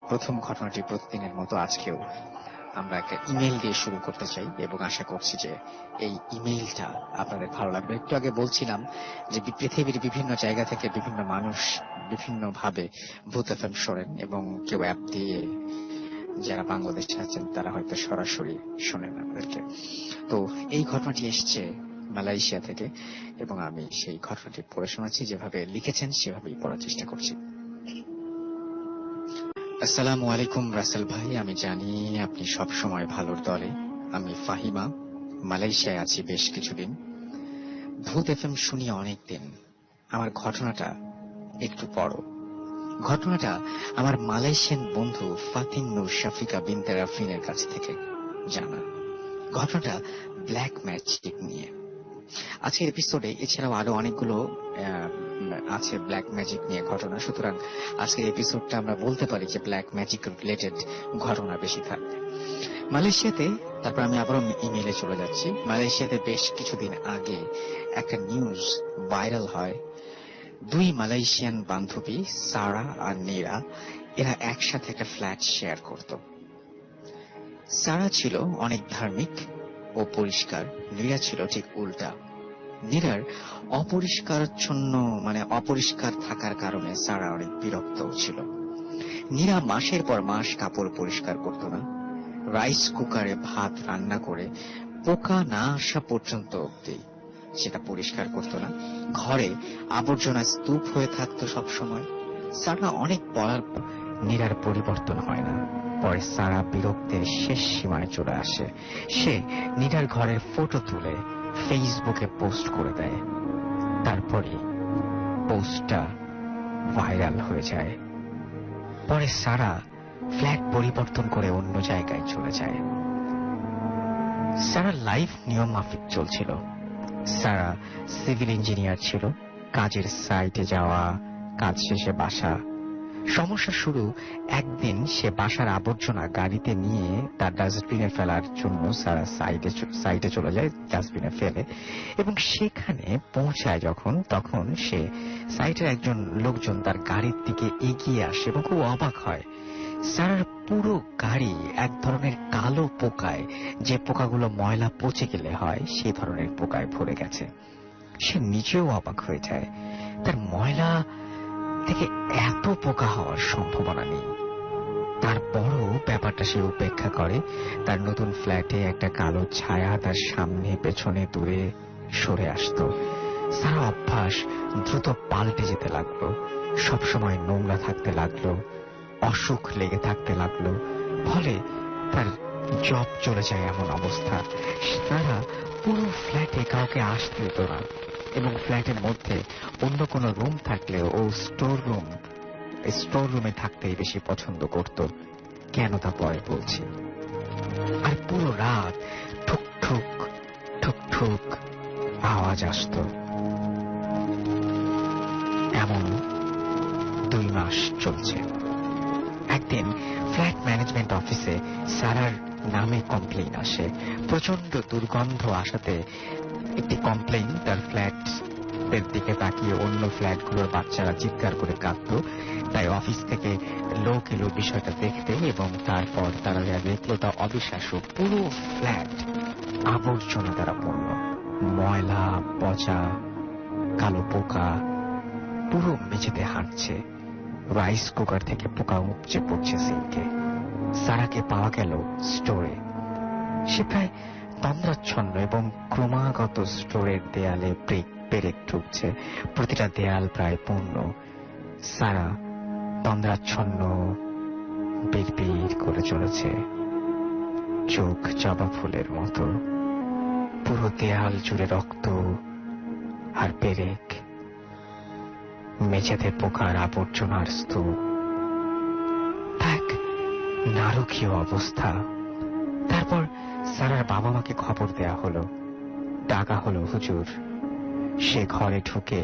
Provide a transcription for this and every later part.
প্রথম ঘটনাটি প্রতিদিনের মতো আজকেও আমরা একটা ইমেইল দিয়ে শুরু করতে চাই এবং আশা করছি যে এই ইমেইলটা আপনাদের ভালো লাগবে। একটু আগে বলছিলাম যে পৃথিবীর বিভিন্ন জায়গা থেকে বিভিন্ন মানুষ বিভিন্ন ভাবে ভূত এফএম শোনেন এবং কেউ অ্যাপ দিয়ে, যারা বাংলাদেশে আছেন তারা হয়তো সরাসরি শোনেন আমাদেরকে। তো এই ঘটনাটি এসছে মালয়েশিয়া থেকে এবং আমি সেই ঘটনাটি পড়ে শোনাচ্ছি, যেভাবে লিখেছেন সেভাবেই পড়ার চেষ্টা করছি। আসসালামু আলাইকুম রাসেল ভাই, আমি জানি আপনি সব সময় ভালোর দলে। আমি ফাহিমা, মালয়েশিয়ায় আছি বেশ কিছুদিন। ভূত এফএম শুনি অনেকদিন। আমার ঘটনাটা একটু বড়। ঘটনাটা আমার মালয়েশিয়ান বন্ধু ফাতিন নূর শাফিকা বিনতে রাফিনের কাছ থেকে জানা। ঘটনাটা ব্ল্যাক ম্যাজিক নিয়ে। আজকের এপিসোডে এছাড়াও আরো অনেকগুলো আছে ব্ল্যাক ম্যাজিক নিয়ে ঘটনা, সুতরাং আজকের এপিসোডটা আমরা বলতে পারি যে ব্ল্যাক ম্যাজিক রিলেটেড ঘটনা বেশি থাকবে। মালয়েশিয়াতে, তারপর আমি আবারও ইমেইলে চলে যাচ্ছি। মালয়েশিয়াতে বেশ কিছুদিন আগে একটা নিউজ ভাইরাল হয়। দুই মালয়েশিয়ান বান্ধবী সারা আর নীরা, এরা একসাথে একটা ফ্ল্যাট শেয়ার করত। সারা ছিল অনেক ধার্মিক ও পরিষ্কার, নীরা ছিল ঠিক উল্টা। নীরার অপরিষ্কার থাকার কারণে সারা অনেক বিরক্ত ছিল। নীরা মাসের পর মাস কাপড় পরিষ্কার করত না, রাইস কুকারে ভাত রান্না করে পোকা না আসা পর্যন্ত অব্দি সেটা পরিষ্কার করত না। ঘরে আবর্জনা স্তূপ হয়ে থাকতো সবসময়। সারা অনেক বলার নীরার পরিবর্তন হয় না। পরে সারা বিরক্তের শেষ সীমায় চলে আসে। সে নীরার ঘরের ফটো তুলে ফেসবুকে পোস্ট করে দেয়। তারপরে পোস্টটা ভাইরাল হয়ে যায়। পরে সারা ফ্ল্যাট পরিবর্তন করে অন্য জায়গায় চলে যায়। সারা লাইফ নিয়ম মাফিক চলছিল। সারা সিভিল ইঞ্জিনিয়ার ছিল, কাজের সাইটে যাওয়া, কাজ শেষে বাসা। সমস্যা শুরু একদিন সে বাসার আবর্জনা গাড়িতে নিয়ে তার ডাস্টবিনে ফেলার জন্য সারা সাইটে চলে যায়, ডাস্টবিনে ফেলে এবং সেখানে পৌঁছায় যখন, তখন সে সাইটের একজন লোকজন তার গাড়ির দিকে এগিয়ে আসে এবং খুব অবাক হয়। সারার পুরো গাড়ি এক ধরনের কালো পোকায়, যে পোকাগুলো ময়লা পচে গেলে হয় সেই ধরনের পোকায় ভরে গেছে। সে নিজেও অবাক হয়ে যায়, তার ময়লা থেকে এত পোকা হওয়ার সম্ভাবনা নেই। তারপরও ব্যাপারটা সে উপেক্ষা করে। তার নতুন ফ্ল্যাটে একটা কালো ছায়া তার সামনে পেছনে দূরে সরে আসত। সারা অভ্যাস দ্রুত পাল্টে যেতে লাগলো, সবসময় নোংরা থাকতে লাগলো, অসুখ লেগে থাকতে লাগলো। ফলে তার জব চলে যায় এমন অবস্থা। তারা পুরো ফ্ল্যাটে কাউকে আসতে দিত না এবং ফ্ল্যাটের মধ্যে অন্য কোনো রুম থাকলেও ও স্টোর রুমে থাকতেই বেশি পছন্দ করত। কেন তা পরে বলছি। আর পুরো রাত ঠুক ঠুক ঠুক ঠুক আওয়াজ আসত। এমন 2 মাস চলছে। একদিন ফ্ল্যাট ম্যানেজমেন্ট অফিসে সারার নামে কমপ্লেইন আসে। প্রচন্ড দুর্গন্ধ আসাতে একটি কমপ্লেইন তার ফ্ল্যাটের দিকে তাকিয়ে অন্য ফ্ল্যাটগুলোর বাচ্চারা চিৎকার করে কাঁদত। তাই অফিস থেকে লোক এলো বিষয়টা দেখতে এবং তারপর তারা দেখলো তা অবিশ্বাস্য, পুরো ফ্ল্যাট আবর্জনা দ্বারা পূর্ণ। ময়লা, পচা, কালো পোকা পুরো মেঝেতে হাঁটছে। রাইস কুকার থেকে পোকা উপচে পড়ছে সিঙ্কে। সারাকে পাওয়া গেল স্টোরে। সে প্রায় তন্দ্রাচ্ছন্ন এবং ক্রমাগত স্টোরের দেয়ালে পেরেক ঢুকছে। প্রতিটা দেয়াল প্রায় পূর্ণ। সারা তন্দ্রাচ্ছন্ন বিড়বিড় করে চলেছে, চোখ জবা ফুলের মতো। পুরো দেয়াল জুড়ে রক্ত আর পেরেক, মেঝেতে পোকার আবর্জনার স্তূপ, এক নারকীয় অবস্থা। তারপর সারার বাবা মাকে খবর দেয়া হলো, ডাকা হলো হুজুর। সে ঘরে ঢুকে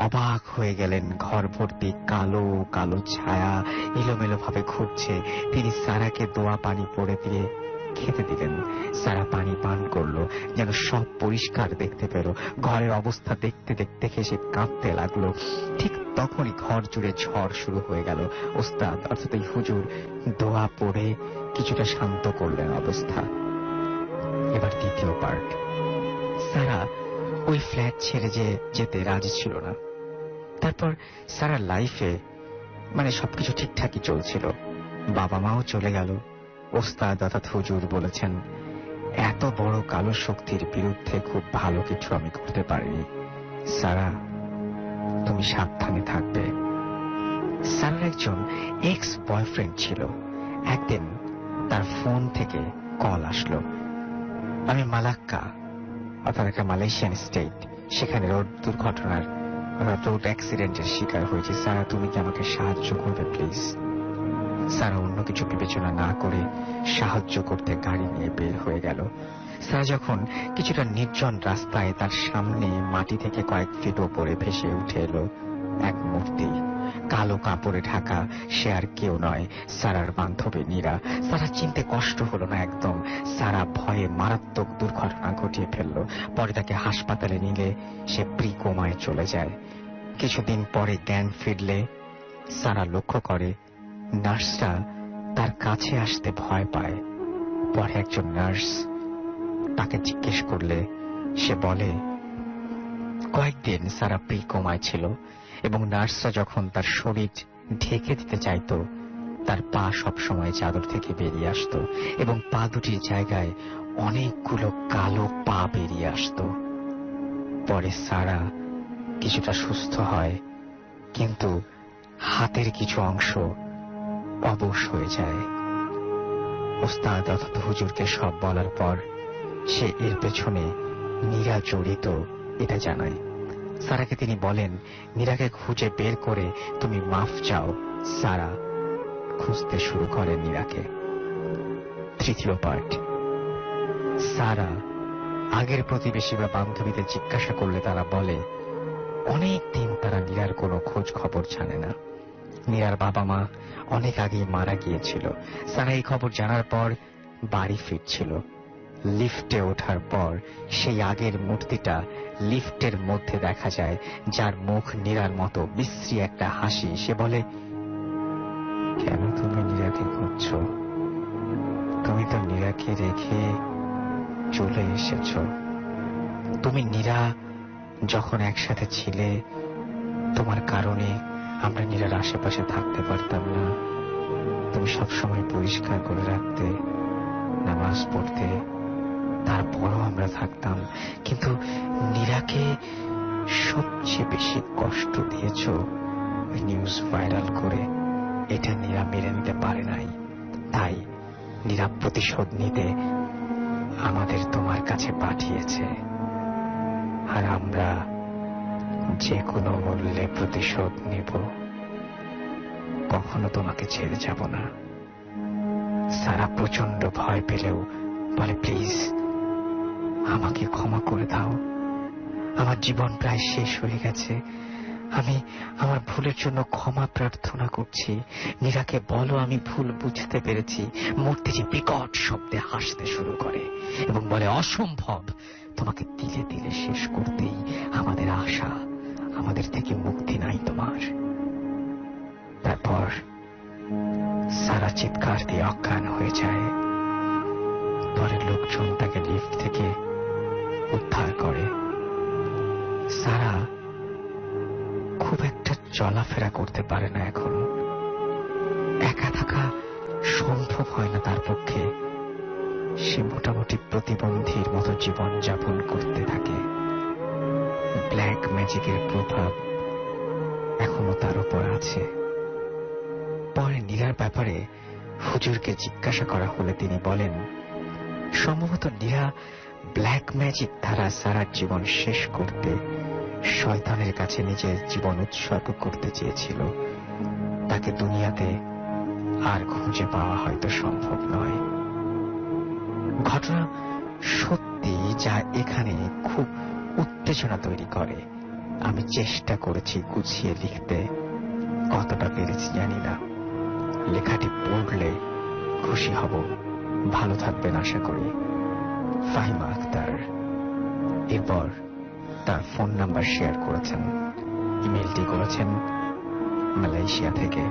অবাক হয়ে গেলেন। ঘর ভর্তি কালো কালো ছায়া এলোমেলো ভাবে ঘুরছে। তিনি সারাকে দোয়া পানি পড়ে দিয়ে খেতে দিলেন। সারা পানি পান করলো, যেন সব পরিষ্কার দেখতে পেল। ঘরের অবস্থা দেখতে দেখতে সে কাঁদতে লাগলো। ঠিক তখনই ঘর জুড়ে ঝড় শুরু হয়ে গেল। ওস্তাদ অর্থাৎ এই হুজুর দোয়া পড়ে কিছুটা শান্ত করলেন অবস্থা। এবার দ্বিতীয় পার্ট। সারা ওই ফ্ল্যাট ছেড়ে যেতে রাজি ছিল না। তারপর সারার লাইফে সবকিছু ঠিকঠাকই চলছিল। বাবা মাও চলে গেল। ওস্তাদ অর্থাৎ হুজুর বলেছেন, এত বড় কালো শক্তির বিরুদ্ধে খুব ভালো কিছু আমি করতে পারিনি। সারা, তুমি সাবধানে থাকবে। সারার একজন এক্স বয়ফ্রেন্ড ছিল। একদিন তার ফোন থেকে কল আসলো, আমি মালাক্কা অর্থাৎ একটা মালয়েশিয়ান স্টেট, সেখানে রোড দুর্ঘটনার রোড অ্যাক্সিডেন্টের শিকার হয়েছে। সারা, তুমি কি আমাকে সাহায্য করবে প্লিজ? সারা অন্য কিছু বিবেচনা না করে সাহায্য করতে গাড়ি নিয়ে বের হয়ে গেল। সারা যখন কিছুটা নির্জন রাস্তায়, তার সামনে মাটি থেকে কয়েক ফিট ওপরে ভেসে উঠে এলো এক মূর্তি, কালো কাপড়ে ঢাকা। সে আর কেউ নয়, সারার বান্ধবী নীরা। সারা চিনতে কষ্ট হলো না একদম। সারা ভয়ে মারাত্মক দুর্ঘটনা ঘটিয়ে ফেলল। পরে তাকে হাসপাতালে নিলে সে প্রি-কোমায় চলে যায়। কিছুদিন পরে জ্ঞান ফিরলে সারা লক্ষ্য করে নার্সরা তার কাছে আসতে ভয় পায়। পরে একজন নার্স তাকে জিজ্ঞেস করলে সে বলে কয়েকদিন সারা প্রি-কোমায় ছিল এবং নার্সরা যখন তার শরীর ঢেকে দিতে চাইতো, তার পা সবসময় চাদর থেকে বেরিয়ে আসতো এবং পা দুটির জায়গায় অনেকগুলো কালো পা বেরিয়ে আসতো। পরে সারা কিছুটা সুস্থ হয়, কিন্তু হাতের কিছু অংশ অবশ হয়ে যায়। ওস্তাদ অর্থাৎ হুজুরকে সব বলার পর সে এর পেছনে নীরা জড়িত এটা জানায়। সারাকে তিনি বলেন, নীরাকে খুঁজে বের করে তুমি মাফ চাও। সারা খুঁজতে শুরু করে নীরাকে। তৃতীয় পার্ট। সারা আগের প্রতিবেশী বা বান্ধবীদের জিজ্ঞাসা করলে তারা বলে অনেক দিন তারা নীরার কোনো খোঁজ খবর জানে না। নীরার বাবা মা অনেক আগেই মারা গিয়েছিল। সারা এই খবর জানার পর বাড়ি ফিরছিল। লিফটে ওঠার পর সেই আগের মূর্তিটা লিফটের মধ্যে দেখা যায়, যার মুখ নীরার মতো বিশ্রী একটা হাসি। সে বলে, কেন তুমি নীরাকে খুঁজছ? তুমি তো নীরাকে রেখে চলে এসেছ। তুমি নীরা যখন একসাথে ছিলে, তোমার কারণে আমরা নীরার আশেপাশে থাকতে পারতাম না। তুমি সবসময় পরিষ্কার করে রাখতে, নামাজ পড়তে, তারপরও আমরা থাকতাম। কিন্তু নীরাকে সবচেয়ে বেশি কষ্ট দিয়েছ ওই নিউজ ভাইরাল করে। এটা নীরা মেনে নিতে পারে নাই, তাই নীরা প্রতিশোধ নিতে আমাদের তোমার কাছে পাঠিয়েছে, আর আমরা যে কোনো মূল্যে প্রতিশোধ নেব। কখনো তোমাকে ছেড়ে যাব না। সারা প্রচন্ড ভয় পেলেও বলে, প্লিজ আমাকে ক্ষমা করে দাও। আমার জীবন প্রায় শেষ হয়ে গেছে। আমি আমার ভুলের জন্য ক্ষমা প্রার্থনা করছি। নীরাকে বলো আমি ভুল বুঝতে পেরেছি। মূর্তিটি বিকট শব্দে হাসতে শুরু করে এবং বলে, অসম্ভব, তোমাকে দিলে দিলে শেষ করতেই আমাদের আশা। আমাদের থেকে মুক্তি নাই তোমার। তারপর সারা চিৎকার দিয়ে অজ্ঞান হয়ে যায়। পরে লোকজন তাকে লিফট থেকে উদ্ধার করে। সারা খুব একটা চলাফেরা করতে পারে না এখন। একা থাকা সম্ভব হয় না তার পক্ষে। সে মোটামুটি প্রতিবন্ধীর মতো জীবন যাপন করতে থাকে। ব্ল্যাক ম্যাজিকের প্রভাব এখনো তার উপর আছে। পরে নীরার ব্যাপারে হুজুরকে জিজ্ঞাসা করা হলে তিনি বলেন, সম্ভবত নীরা ব্ল্যাক ম্যাজিক দ্বারা সারার জীবন শেষ করতে শয়তানের কাছে নিজের জীবন উৎসর্গ করতে চেয়েছিল। তাকে দুনিয়াতে আর খুঁজে পাওয়া হয়তো সম্ভব নয়। ঘটনা সত্যি, যা এখানে খুব উত্তেজনা তৈরি করে। আমি চেষ্টা করেছি গুছিয়ে লিখতে, কতটা পেরেছি জানি না। লেখাটি পড়লে খুশি হব। ভালো থাকবেন আশা করি। ফাহিমা আক্তার এরপর তার ফোন নাম্বার শেয়ার করেছেন, ইমেলটি করেছেন মালয়েশিয়া থেকে।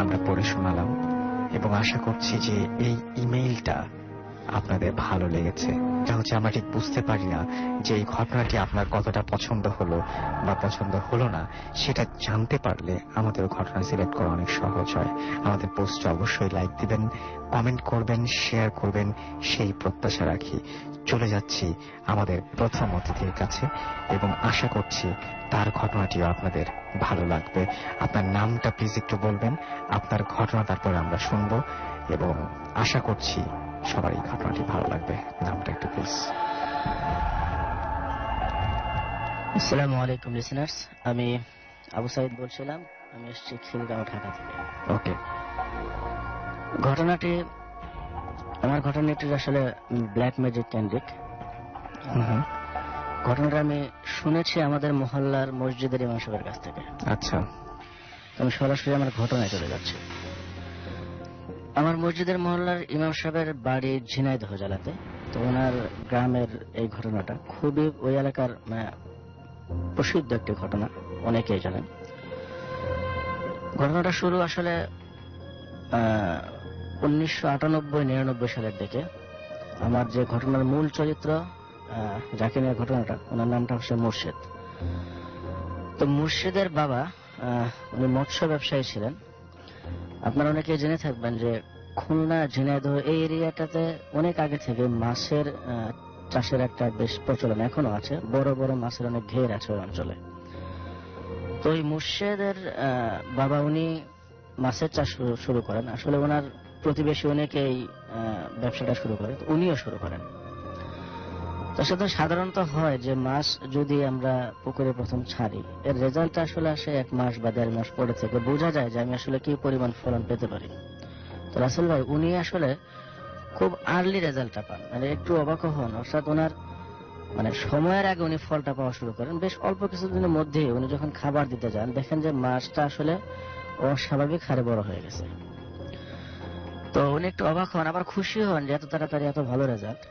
আমরা পড়ে শোনালাম এবং আশা করছি যে এই ইমেইলটা আপনাদের ভালো লেগেছে। এটা হচ্ছে আমরা ঠিক বুঝতে পারি না যে এই ঘটনাটি আপনার কতটা পছন্দ হলো বা পছন্দ হলো না, সেটা জানতে পারলে আমাদের ঘটনা সিলেক্ট করা অনেক সহজ হয়। আমাদের পোস্টে অবশ্যই লাইক দিবেন, কমেন্ট করবেন, শেয়ার করবেন, সেই প্রত্যাশা রাখি। চলে যাচ্ছি আমাদের প্রথম অতিথির কাছে এবং আশা করছি তার ঘটনাটিও আপনাদের ভালো লাগবে। আপনার নামটা প্লিজ একটু বলবেন, আপনার ঘটনা তারপরে আমরা শুনবো এবং আশা করছি সবার এই ঘটনাটি ভালো লাগবে। নামটা একটু প্লিজ। আসসালামু আলাইকুম লিসেনার্স, আমি আবু সাইদ বলছিলাম। আমি এসেছি খিলগাঁও, ঢাকা থেকে। ওকে। আমার ঘটনাটি আসলে ব্ল্যাক ম্যাজিক কেন্দ্রিক। ঘটনাটা আমি শুনেছি আমাদের মহল্লার মসজিদের ইমাম সাহেবের কাছ থেকে। আচ্ছা, আমি সরাসরি আমার ঘটনায় চলে যাচ্ছি। আমার মসজিদের মহল্লার ইমাম সাহেবের বাড়ি ঝিনাইদহ জেলাতে। তো ওনার গ্রামের এই ঘটনাটা খুবই ওই এলাকার প্রসিদ্ধ একটি ঘটনা, অনেকেই জানেন। ঘটনাটা শুরু আসলে 1998-99 সালের দিকে। আমার যে ঘটনার মূল চরিত্র, যাকে নিয়ে ঘটনাটা, ওনার নামটা হচ্ছে মুর্শিদ। তো মুর্শিদের বাবা উনি মৎস্য ব্যবসায়ী ছিলেন। আপনারা অনেকে জেনে থাকবেন যে খুলনা, ঝিনাইদহ এই এরিয়াটাতে অনেক আগে থেকে মাছের চাষের একটা বেশ প্রচলন এখনো আছে। বড় বড় মাছের অনেক ঘের আছে ওই অঞ্চলে। তো এই মুর্শিদের বাবা উনি মাছের চাষ শুরু করেন। আসলে ওনার প্রতিবেশী অনেকেই ব্যবসাটা শুরু করে, উনিও শুরু করেন। তার সাথে সাধারণত হয় যে মাছ যদি আমরা পুকুরে প্রথম ছাড়ি, এর রেজাল্ট আসলে আসে 1 মাস বা 1.5 মাস পরে থেকে বোঝা যায় যে আমি আসলে কি পরিমাণ ফলন পেতে পারি। তো রাসেল ভাই উনি আসলে খুব আর্লি রেজাল্টটা পান, মানে একটু অবাক হন। অর্থাৎ ওনার সময়ের আগে উনি ফলটা পাওয়া শুরু করেন। বেশ অল্প কিছুদিনের মধ্যে উনি যখন খাবার দিতে যান, দেখেন যে মাছটা আসলে অস্বাভাবিক হারে বড় হয়ে গেছে। তো উনি একটু অবাক হন, আবার খুশি হন যে এত তাড়াতাড়ি এত ভালো রেজাল্ট।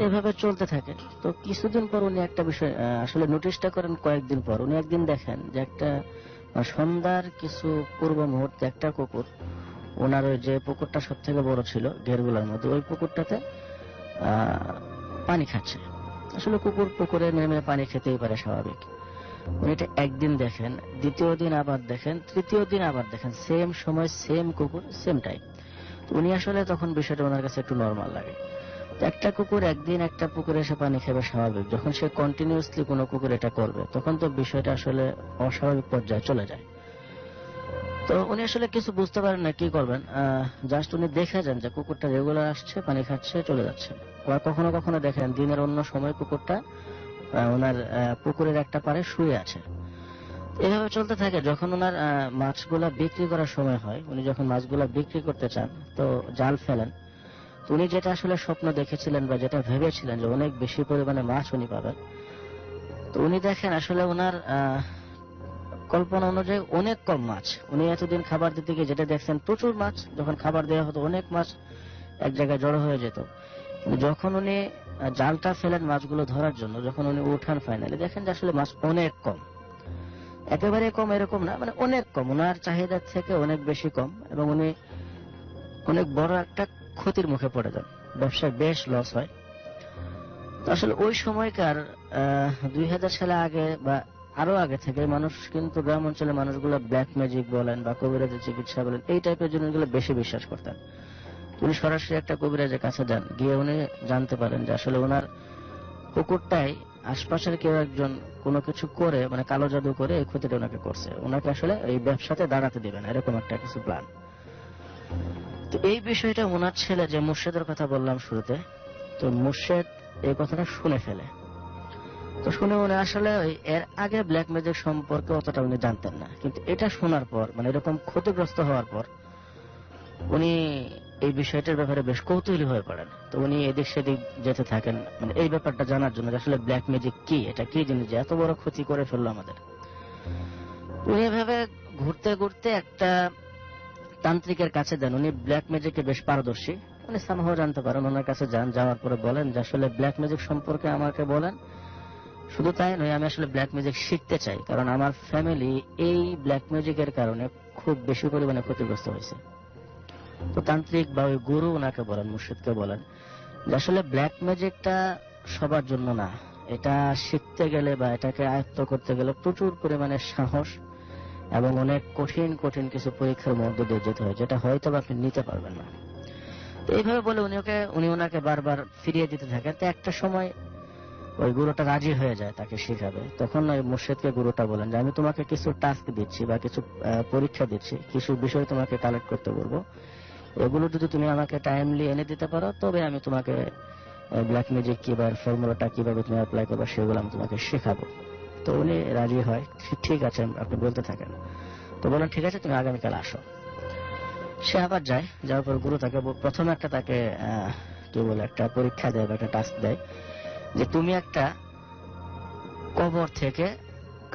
এভাবে চলতে থাকে। তো কিছুদিন পর উনি একটা বিষয় আসলে নোটিশটা করেন। কয়েকদিন পর উনি একদিন দেখেন যে একটা সন্ধ্যার কিছু পূর্ব মুহূর্তে একটা কুকুর, ওনার ওই যে পুকুরটা সব থেকে বড় ছিল ঘেরগুলোর মধ্যে, ওই পুকুরটাতে পানি খাচ্ছে। আসলে কুকুর পুকুরে নেমে পানি খেতেই পারে, স্বাভাবিক। উনি এটা একদিন দেখেন, দ্বিতীয় দিন আবার দেখেন, তৃতীয় দিন আবার দেখেন, সেম সময় সেম কুকুর সেম টাইম। উনি আসলে তখন বিষয়টা ওনার কাছে একটু নর্মাল লাগে। একটা কুকুর একদিন একটা পুকুরে এসে পানি খাবে, স্বাভাবিক। যখন সে কন্টিনিউসলি কোনো কুকুর এটা করবে, তখন তো বিষয়টা আসলে অস্বাভাবিক পর্যায়ে চলে যায়। তো উনি আসলে কিছু বুঝতে পারেন না কি করবেন। জাস্ট উনি দেখে যান যে কুকুরটা রেগুলার আসছে, পানি খাচ্ছে, চলে যাচ্ছে। আবার কখনো কখনো দেখেন দিনের অন্য সময় কুকুরটা ওনার পুকুরের একটা পাড়ে শুয়ে আছে। এভাবে চলতে থাকে। যখন ওনার মাছগুলা বিক্রি করার সময় হয়, উনি যখন মাছগুলা বিক্রি করতে চান, তো জাল ফেলেন। উনি যেটা আসলে স্বপ্ন দেখেছিলেন বা যেটা ভেবেছিলেন যে অনেক বেশি পরিমাণে মাছ উনি পাবেন, তো উনি দেখেন আসলে ওনার কল্পনা অনুযায়ী অনেক কম মাছ। উনি এতদিন খাবার দিতে গিয়ে যেটা দেখছেন প্রচুর মাছ, যখন খাবার দেওয়া হতো অনেক মাছ এক জায়গায় জড়ো হয়ে যেত। যখন উনি জালটা ফেলেন মাছগুলো ধরার জন্য, যখন উনি উঠান ফাইনালি, দেখেন যে আসলে মাছ অনেক কম। একেবারে কম এরকম না, অনেক কম, ওনার চাহিদার থেকে অনেক বেশি কম। এবং উনি অনেক বড় একটা ক্ষতির মুখে পড়ে যান, ব্যবসায় বেশ লস হয়। তো আসলে ওই সময়কার 2000 সালে আগে বা আরো আগে থেকে মানুষ কিন্তু গ্রাম অঞ্চলের মানুষগুলো ব্ল্যাক ম্যাজিক বলেন বা কবিরাজের চিকিৎসা বলেন, এই টাইপের জিনিসগুলো বেশি বিশ্বাস করতেন। উনি সরাসরি একটা কবিরাজের কাছে যান, গিয়ে উনি জানতে পারেন যে আসলে ওনার পুকুরটাই আশপাশের কেউ একজন কোনো কিছু করে, কালো জাদু করে এই ক্ষতিটা ওনাকে করছে। ওনাকে আসলে এই ব্যবসাতে দাঁড়াতে দিবেন, এরকম একটা কিছু প্ল্যান। তো এই বিষয়টা ওনার ছেলে, যে মুর্শিদের কথা বললাম শুরুতে, তো মুর্শিদ এই কথাটা শুনে ফেলে। তো শুনে উনি আসলে এর আগে ব্ল্যাক ম্যাজিক সম্পর্কে অতটা উনি জানতেন না, কিন্তু এটা শোনার পর, এরকম ক্ষতিগ্রস্ত হওয়ার পর উনি এই বিষয়টার ব্যাপারে বেশ কৌতূহলী হয়ে পড়েন। তো উনি এদিক সেদিক যেতে থাকেন, এই ব্যাপারটা জানার জন্য আসলে ব্ল্যাক ম্যাজিক কি, এটা কি জিনিস যে এত বড় ক্ষতি করে ফেললো আমাদের। উনি এভাবে ঘুরতে ঘুরতে একটা তান্ত্রিকের কাছে দেন, উনি ব্ল্যাক ম্যাজিকে বেশ পারদর্শী, উনি সামহাও জানতে পারেন, ওনার কাছে যান, যাওয়ার পরে বলেন যে আসলে ব্ল্যাক ম্যাজিক সম্পর্কে আমাকে বলেন। শুধু তাই নয়, আমি আসলে ব্ল্যাক ম্যাজিক শিখতে চাই, কারণ আমার ফ্যামিলি এই ব্ল্যাক ম্যাজিকের কারণে খুব বেশি পরিমাণে ক্ষতিগ্রস্ত হয়েছে। তো তান্ত্রিক বা ওই গুরু ওনাকে বলেন, মুর্শিদকে বলেন যে আসলে ব্ল্যাক ম্যাজিকটা সবার জন্য না, এটা শিখতে গেলে বা এটাকে আয়ত্ত করতে গেলে প্রচুর পরিমাণে সাহস এবং অনেক কঠিন কঠিন কিছু পরীক্ষার মধ্যে দিয়ে যেতে হয়, যেটা হয়তো আপনি নিতে পারবেন না। তো এইভাবে বলে উনি ওনাকে বারবার ফিরিয়ে দিতে থাকেন। তো একটা সময় ওই গুরুটা রাজি হয়ে যায় তাকে শেখাবে। তখন ওই মুর্শিদকে গুরুটা বলেন যে আমি তোমাকে কিছু টাস্ক দিচ্ছি বা কিছু পরীক্ষা দিচ্ছি, কিছু বিষয় তোমাকে কালেক্ট করতে বলবো, এগুলো যদি তুমি আমাকে টাইমলি এনে দিতে পারো তবে আমি তোমাকে ব্ল্যাক ম্যাজিক কি বা ফর্মুলাটা কিভাবে তুমি অ্যাপ্লাই করবে সেগুলো আমি তোমাকে শেখাবো। তো উনি রাজি হয়, ঠিক আছে আপনি বলতে থাকেন। তো বলেন ঠিক আছে, তুমি আগামীকাল আসো। সে আবার যায়, যাওয়ার পর গুরু তাকে প্রথমে তাকে কি বলে একটা পরীক্ষা দেয় বা একটা টাস্ক দেয় যে তুমি একটা কবর থেকে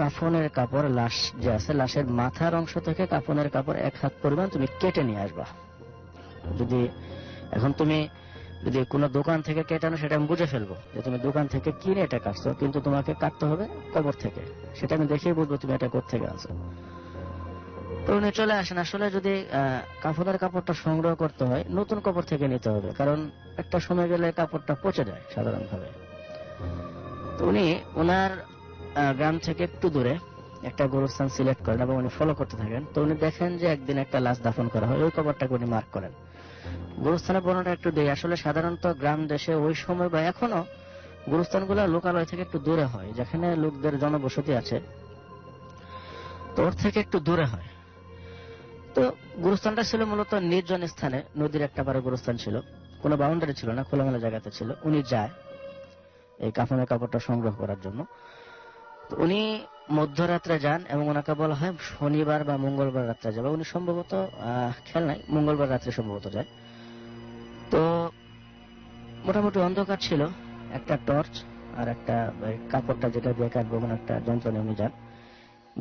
কাফনের কাপড়, লাশ যে আছে লাশের মাথার অংশ থেকে কাফনের কাপড় 1 হাত পরিমাণ তুমি কেটে নিয়ে আসবা। যদি এখন তুমি যদি কোনো দোকান থেকে কেটানো সেটা আমি বুঝে ফেলবো যে তুমি দোকান থেকে কিনে এটা কাটছো, কিন্তু তোমাকে কাটতে হবে কবর থেকে, সেটা আমি দেখেই বুঝবো তুমি এটা কোত্থেকে আনছো। তো উনি চলে আসেন। আসলে যদি কাফনের কাপড়টা সংগ্রহ করতে হয় নতুন কাপড় থেকে নিতে হবে, কারণ একটা সময় গেলে কাপড়টা পচে যায় সাধারণভাবে। তো উনি ওনার গ্রাম থেকে একটু দূরে একটা গোরস্থান সিলেক্ট করেন এবং উনি ফলো করতে থাকেন। তো উনি দেখেন যে একদিন একটা লাশ দাফন করা হয়, ওই কবরটাকে উনি মার্ক করেন। গোরস্থানের বর্ণনা একটু দেয়। আসলে সাধারণত গ্রাম দেশে ওই সময় বা এখনো গোরস্থানগুলো লোকালয় থেকে একটু দূরে হয়, যেখানে লোকদের জনবসতি আছে, তো ওর থেকে একটু দূরে হয়। তো গোরস্থানটা ছিল মূলত নির্জন স্থানে, নদীর একটা পারে গোরস্থান ছিল, কোনো বাউন্ডারি ছিল না, খোলামেলা জায়গাতে ছিল। উনি যায় এই কাফনের কাপড়টা সংগ্রহ করার জন্য। তো উনি মধ্যরাত্রে যান এবং ওনাকে বলা হয় শনিবার বা মঙ্গলবার রাত্রে যাবে। উনি সম্ভবত খেয়াল নাই, মঙ্গলবার রাত্রে সম্ভবত যায়। তো মোটামুটি অন্ধকার ছিল, একটা টর্চ আর একটা কাপড়টা যেটা দিয়ে কাটবো মানে একটা যন্ত্র নিয়ে উনি যান,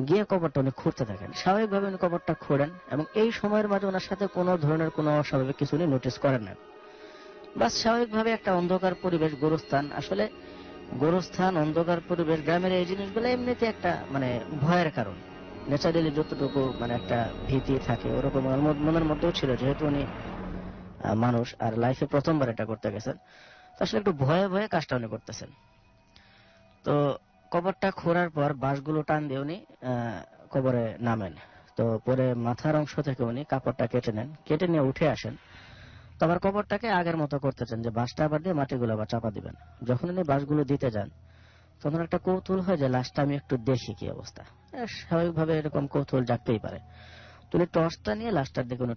গিয়ে কবরটা উনি খুঁড়তে থাকেন। স্বাভাবিকভাবে উনি কবরটা খোঁড়েন এবং এই সময়ের মাঝে ওনার সাথে কোনো ধরনের কোনো অস্বাভাবিক কিছু উনি নোটিস করেন না। বাস স্বাভাবিকভাবে একটা অন্ধকার পরিবেশ, গোরস্থান, আসলে গোরস্থান, অন্ধকার পরিবেশ, গ্রামের এই জিনিসগুলো এমনিতে একটা মানে ভয়ের কারণ। ন্যাচারালি যতটুকু মানে একটা ভীতি থাকে ওরকম ওনার মনের মধ্যেও ছিল, যেহেতু উনি মানুষ আর লাইফে প্রথমবার এটা করতে গেছেন, তো আসলে একটু ভয়ে ভয়ে কাজটা উনি করতেছেন। তো কবরটা খোঁড়ার পর বাঁশগুলো টান দিয়ে উনি কবরে নামেন। তো পরে মাথার অংশ থেকে উনি কাপড়টা কেটে নেন, কেটে নিয়ে উঠে আসেন। তো আবার কবরটাকে আগের মতো করতেছেন যে বাঁশটা আবার দিয়ে মাটিগুলো আবার চাপা দিবেন। যখন উনি বাঁশগুলো দিতে যান তখন একটা কৌতূহল হয় যে লাশটা আমি একটু দেখি কি অবস্থা। স্বাভাবিকভাবে এরকম কৌতূহল জাগতেই পারে। তো উনি টর্চটা নিয়ে লাশটার দিকে উনি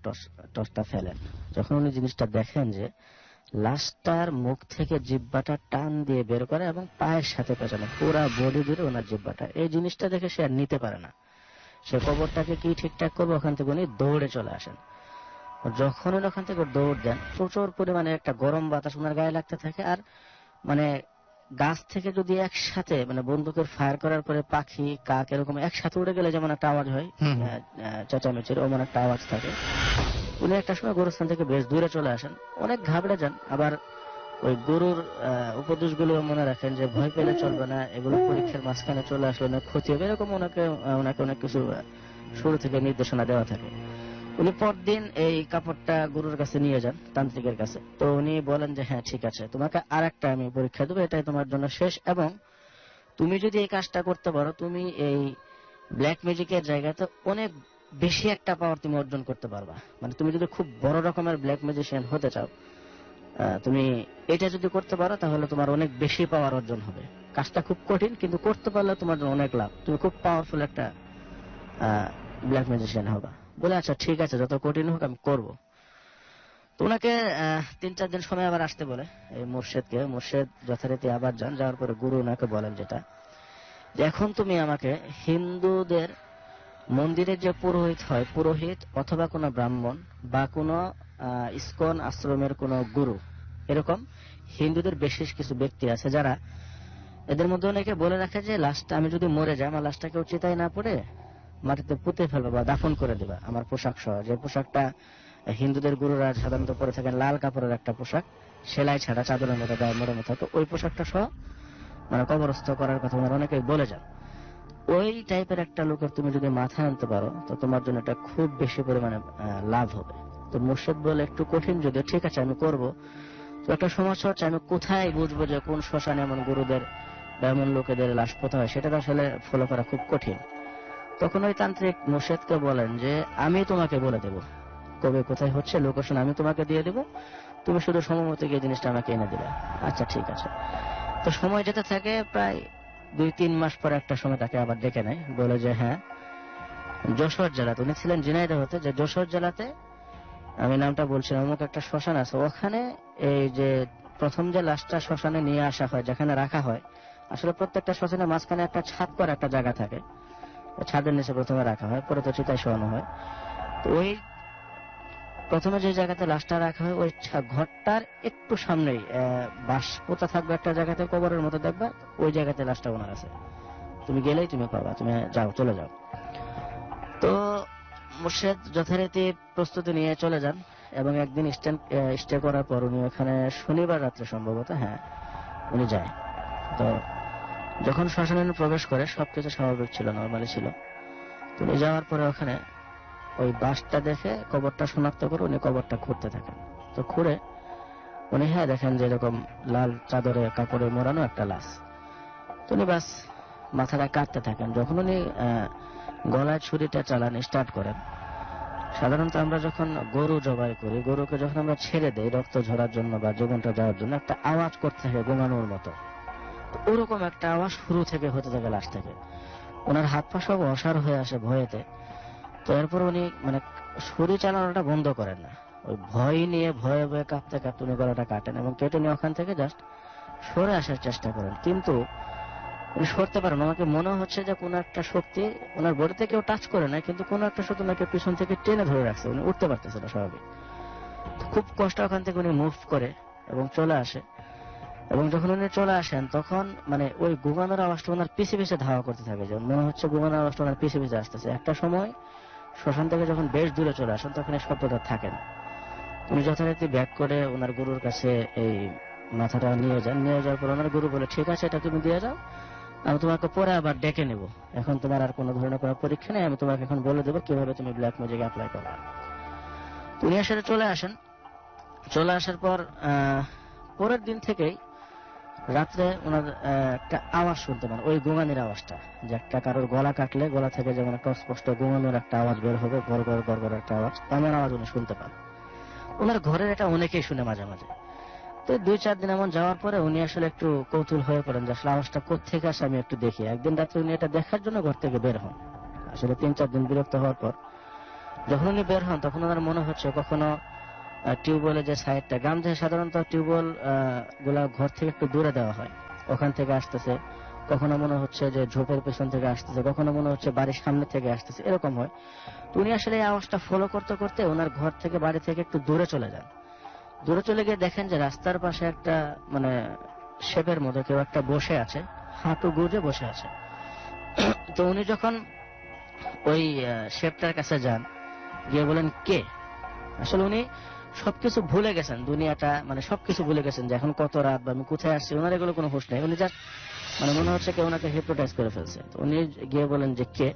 টর্চটা ফেলেন। যখন উনি জিনিসটা দেখেন যে লাশটার মুখ থেকে জিহ্বাটা টান দিয়ে বের করে এবং পায়ের সাথে পেছানো পুরা বডি জুড়ে ওনার জিহ্বাটা, এই জিনিসটা দেখে সে আর নিতে পারে না। সে কবরটাকে কি ঠিকঠাক করবে, ওখান থেকে উনি দৌড়ে চলে আসেন। যখন উনি ওখান থেকে দৌড় দেন প্রচুর পরিমাণে একটা গরম বাতাস ওনার গায়ে লাগতে থাকে। আর মানে গাছ থেকে যদি একসাথে মানে বন্দুকের ফায়ার করার পরে পাখি কাক এরকম একসাথে উড়ে গেলে যেমন একটা আওয়াজ হয়, চেঁচামেচির ওমন একটা আওয়াজ থাকে। উনি একটা সময় গোরস্থান থেকে বেশ দূরে চলে আসেন, অনেক ঘাবড়ে যান। আবার ওই গরুর উপদেশগুলো মনে রাখেন যে ভয় পেলে চলবে না, এগুলো পরীক্ষার মাঝখানে চলে আসলে অনেক ক্ষতি হবে, এরকম ওনাকে অনেক কিছু শুরু থেকে নির্দেশনা দেওয়া থাকে। উনি পরদিন এই কাপড়টা গুরুর কাছে নিয়ে যান, তান্ত্রিকের কাছে। তো উনি বলেন যে হ্যাঁ ঠিক আছে, তোমাকে আর একটা আমি পরীক্ষা দেবো, এটাই তোমার জন্য শেষ, এবং তুমি যদি এই কাজটা করতে পারো তুমি এই ব্ল্যাক ম্যাজিকের জায়গাতে অনেক বেশি একটা পাওয়ার তুমি অর্জন করতে পারবা। মানে তুমি যদি খুব বড় রকমের ব্ল্যাক ম্যাজিশিয়ান হতে চাও, তুমি এটা যদি করতে পারো তাহলে তোমার অনেক বেশি পাওয়ার অর্জন হবে। কাজটা খুব কঠিন, কিন্তু করতে পারলে তোমার জন্য অনেক লাভ, তুমি খুব পাওয়ারফুল একটা ব্ল্যাক ম্যাজিশিয়ান হবা। বলে আচ্ছা ঠিক আছে, যত কঠিন হোক আমি করব। তো ওনাকে 3-4 দিন সময় আবার আসতে বলে এই মুর্শিদকে। মুর্শিদ যথারীতি আবার যান, যাওয়ার পরে গুরু ওনাকে বলেন যেটা যে এখন তুমি আমাকে হিন্দুদের মন্দিরের যে পুরোহিত হয়, পুরোহিত অথবা কোনো ব্রাহ্মণ বা কোনো ইসকন আশ্রমের কোনো গুরু, এরকম হিন্দুদের বিশেষ কিছু ব্যক্তি আছে যারা এদের মধ্যে অনেকে বলে রাখে যে লাশটা আমি যদি মরে যাই আমার লাশটা কেউ চিতায় না পড়ে মাটিতে পুঁতে ফেলবা বা দাফন করে দিবা আমার পোশাক সহ, যে পোশাকটা হিন্দুদের গুরুরা সাধারণত পরে থাকেন, লাল কাপড়ের একটা পোশাক, সেলাই ছাড়া, চাদরের মতো গায়ে মোড়ানো থাকে, ওই পোশাকটা সহ মানে কবরস্থ করার কথা ওনারা অনেকেই বলে যান। ওই টাইপের একটা লোকের তুমি যদি মাথায় আনতে পারো তো তোমার জন্য এটা খুব বেশি পরিমাণে লাভ হবে। তো মুর্শিদ বলে একটু কঠিন যদিও, ঠিক আছে আমি করব। তো একটা সমস্যা হচ্ছে আমি কোথায় বুঝবো যে কোন শ্মশানে এমন গুরুদের বা এমন লোকেদের লাশ পোতা হয়, সেটা তো আসলে ফলো করা খুব কঠিন। তখন ওই তান্ত্রিক মুর্শিদকে বলেন যে আমি তোমাকে বলে দেবো কবে কোথায় হচ্ছে, লোকেশন আমি তোমাকে দিয়ে দেবো, তুমি শুধু সময়মতো গিয়ে জিনিসটা আমাকে এনে দিবে। আচ্ছা ঠিক আছে। তো সময় যেতে থাকে, প্রায় 2-3 মাস পরে একটা সময় তাকে আবার ডেকে নেয়, বলে যে হ্যাঁ যশোর জেলাতে, উনি ছিলেন ঝিনাইদহ হতে, যে যশোর জেলাতে আমি নামটা বলছিলাম অমুক একটা শ্মশান আছে, ওখানে এই যে প্রথম যে লাশটা শ্মশানে নিয়ে আসা হয়, যেখানে রাখা হয়, আসলে প্রত্যেকটা শ্মশানের মাঝখানে একটা ছাদ করা একটা জায়গা থাকে, ছাদের নিচে প্রথমে রাখা হয়, পরে তো চিতায় শোয়ানো হয়। তো ওই প্রথমে যে জায়গাতে লাশটা রাখা হয় ওই ঘরটার একটু সামনেই বাঁশ পোতা থাকবে একটা জায়গাতে, কবরের মতো দেখবা, ওই জায়গাতে লাশটা ওনার আছে, তুমি গেলেই তুমি পাবা, তুমি যাও, চলে যাও। তো মুর্শেদ যথারীতি প্রস্তুতি নিয়ে চলে যান এবং একদিন স্টে করার পর উনি ওখানে শনিবার রাত্রে সম্ভবত, হ্যাঁ উনি যায়। তো যখন শ্মশানে প্রবেশ করে সবকিছু স্বাভাবিক ছিল, নর্মালি ছিল। তো উনি যাওয়ার পরে ওখানে ওই বাঁশটা দেখে কবরটা শনাক্ত করে উনি কবরটা খুঁড়তে থাকেন। তো খুঁড়ে উনি হ্যাঁ দেখেন যে এরকম লাল চাদরে কাপড়ে মোড়ানো একটা লাশ। তো উনি বাস মাথাটা কাটতে থাকেন। যখন উনি গলায় ছুরিটা চালান স্টার্ট করেন, সাধারণত আমরা যখন গরু জবাই করি, গরুকে যখন আমরা ছেড়ে দেই রক্ত ঝরার জন্য বা জীবনটা যাওয়ার জন্য, একটা আওয়াজ করতে থাকে গোঙানোর মতো, ওরকম একটা আওয়াজ শুরু থেকে হতে থাকে লাশ থেকে। ওনার হাত পা সব অসাড় হয়ে আসে ভয়েতে। তো এরপর উনি মানে ছুরি চালানোটা বন্ধ করেন না, ওই ভয় নিয়ে ভয়ে ভয়ে কাঁপতে কাঁপতে উনি গলাটা কাটেন এবং কেটে নিয়ে ওখান থেকে জাস্ট সরে আসার চেষ্টা করেন। কিন্তু উনি সরতে পারেন, আমাকে মনে হচ্ছে যে কোনো একটা শক্তি ওনার বডিতে কেউ টাচ করে না, কিন্তু কোনো একটা শক্তি ওনাকে পিছন থেকে টেনে ধরে রাখছে, উনি উঠতে পারতেছে না স্বাভাবিক। খুব কষ্ট ওখান থেকে উনি মুভ করে এবং চলে আসে। এবং যখন উনি চলে আসেন তখন মানে ওই ঘুমানোর আওয়াজটা ওনার পিছে পিছে ধাওয়া করতে থাকে, যেমন মনে হচ্ছে ঘুমানোর আওয়াজটা ওনার পিছে পিছে আসতেছে। একটা সময় শ্মশান থেকে যখন বেশ দূরে চলে আসেন তখন এই শব্দটা থাকে না। উনি যথারীতি ব্যাক করে ওনার গুরুর কাছে এই মাথাটা নিয়ে যান। নিয়ে যাওয়ার পর ওনার গুরু বলে ঠিক আছে এটা তুমি দিয়ে যাও, আমি তোমাকে পরে আবার ডেকে নেব, এখন তোমার আর কোনো ধরনের কোনো পরীক্ষা নেই, আমি তোমাকে এখন বলে দেবো কিভাবে তুমি ব্ল্যাক ম্যাজিক অ্যাপ্লাই করবে। উনি আসলে চলে আসেন। চলে আসার পর পরের দিন থেকেই রাত্রে ওনার একটা আওয়াজ শুনতে পান, ওই গোঙানির আওয়াজটা, যে একটা কারোর গলা কাটলে গলা থেকে যেমন একটা স্পষ্ট গোঙানোর একটা আওয়াজ বের হবে, গড় গড় গড় গড় একটা আওয়াজ, এমন আওয়াজ উনি শুনতে পান। ওনার ঘরের এটা অনেকেই শুনে মাঝে মাঝে। তো 2-4 দিন এমন যাওয়ার পরে উনি আসলে একটু কৌতূহল হয়ে পড়েন যে আসলে আওয়াজটা কোত্থেকে আসে, আমি একটু দেখি। একদিন রাত্রে উনি এটা দেখার জন্য ঘর থেকে বের হন। আসলে 3-4 দিন বিরক্ত হওয়ার পর যখন উনি বের হন তখন ওনার মনে হচ্ছে কখনো টিউবওয়েলের যে সাইডটা, গ্রাম থেকে সাধারণত টিউবওয়েল গুলা ঘর থেকে একটু দূরে দেওয়া হয়, ওখান থেকে আসতেছে, কখনো মনে হচ্ছে যে ঝোপের পেছন থেকে আসতেছে, কখনো মনে হচ্ছে বাড়ির সামনে থেকে আসতেছে, এরকম হয়। তো উনি আসলে এই আওয়াজটা ফলো করতে করতে ওনার ঘর থেকে বাড়ি থেকে একটু দূরে চলে যান। দূরে চলে গিয়ে দেখেন যে রাস্তার পাশে একটা মানে শেপের মতো কেউ একটা বসে আছে, হাঁটু গুজে বসে আছে। তো উনি যখন ওই শেপটার কাছে যান, গিয়ে বলেন কে। আসলে উনি সবকিছু ভুলে গেছেন, দুনিয়াটা মানে সবকিছু ভুলে গেছেন, যে এখন কত রাত বা আমি কোথায় আসছি, ওনার এগুলো কোনো হুঁশ নেই। উনি জাস্ট মানে মনে হচ্ছে কেউ ওনাকে হিপনোটাইজ করে ফেলছে। তো উনি গিয়ে বলেন যে কে।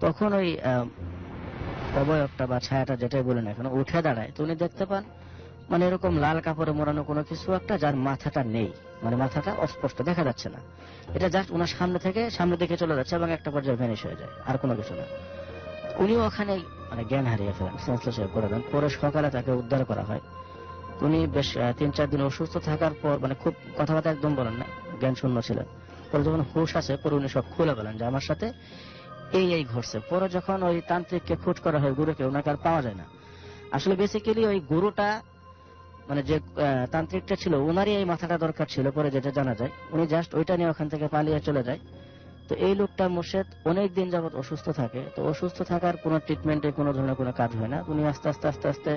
তখন ওই অবয়বটা বা ছায়াটা যেটাই বলেন এখন উঠে দাঁড়ায়। তো উনি দেখতে পান মানে এরকম লাল কাপড়ে মোড়ানো কোনো কিছু একটা, যার মাথাটা নেই, মানে মাথাটা অস্পষ্ট দেখা যাচ্ছে না। এটা জাস্ট ওনার সামনে থেকে সামনের দিকে চলে যাচ্ছে এবং একটা পর্যায়ে ভ্যানিশ হয়ে যায়, আর কোনো কিছু না। উনিও ওখানে মানে জ্ঞান হারিয়ে ফেলেন, সেন্সলেস হয়ে পড়ে যান। পরে সকালে তাকে উদ্ধার করা হয়। উনি বেশ 3-4 দিন অসুস্থ থাকার পর মানে খুব কথাবার্তা একদম বলেন না, জ্ঞান শূন্য ছিলেন। পরে যখন হুঁশ আসে পরে উনি সব খুলে বলেন যে আমার সাথে এই ঘটছে। পরে যখন ওই তান্ত্রিককে খোঁজ করা হয়, গুরুকে, ওনাকে আর পাওয়া যায় না। আসলে বেসিক্যালি ওই গুরুটা মানে যে তান্ত্রিকটা ছিল ওনারই এই মাথাটা দরকার ছিল, পরে যেটা জানা যায়। উনি জাস্ট ওইটা নিয়ে ওখান থেকে পালিয়ে চলে যায়। তো এই লোকটা মুর্শেদ অনেক দিন যাবত অসুস্থ থাকে। তো অসুস্থ থাকার কোনো ট্রিটমেন্টে কোনো ধরনের কোনো কাজ হয় না। উনি আস্তে আস্তে আস্তে আস্তে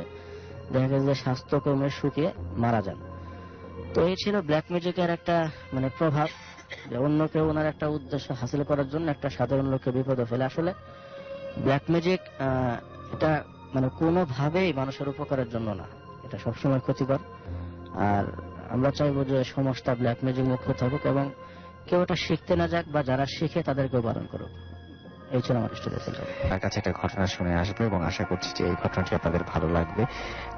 দেখা গেছে যে স্বাস্থ্যক্রমে শুকিয়ে মারা যান। তো এই ছিল ব্ল্যাক ম্যাজিকের একটা মানে প্রভাব, যে অন্য কেউ ওনার একটা উদ্দেশ্য হাসিল করার জন্য একটা সাধারণ লোককে বিপদে ফেলে। আসলে ব্ল্যাক ম্যাজিক এটা মানে কোনোভাবেই মানুষের উপকারের জন্য না, এটা সবসময় ক্ষতিকর। আর আমরা চাইবো যে সমাজটা ব্ল্যাক ম্যাজিক মুক্ত থাকুক এবং কেউ এটা শিখতে না যাক, বা যারা শিখে তাদেরকেও বারণ করুক। এই ছিল আমার স্টোরি। তার কাছে একটা ঘটনা শুনে আসবো এবং আশা করছি যে এই ঘটনাটি আপনাদের ভালো লাগবে।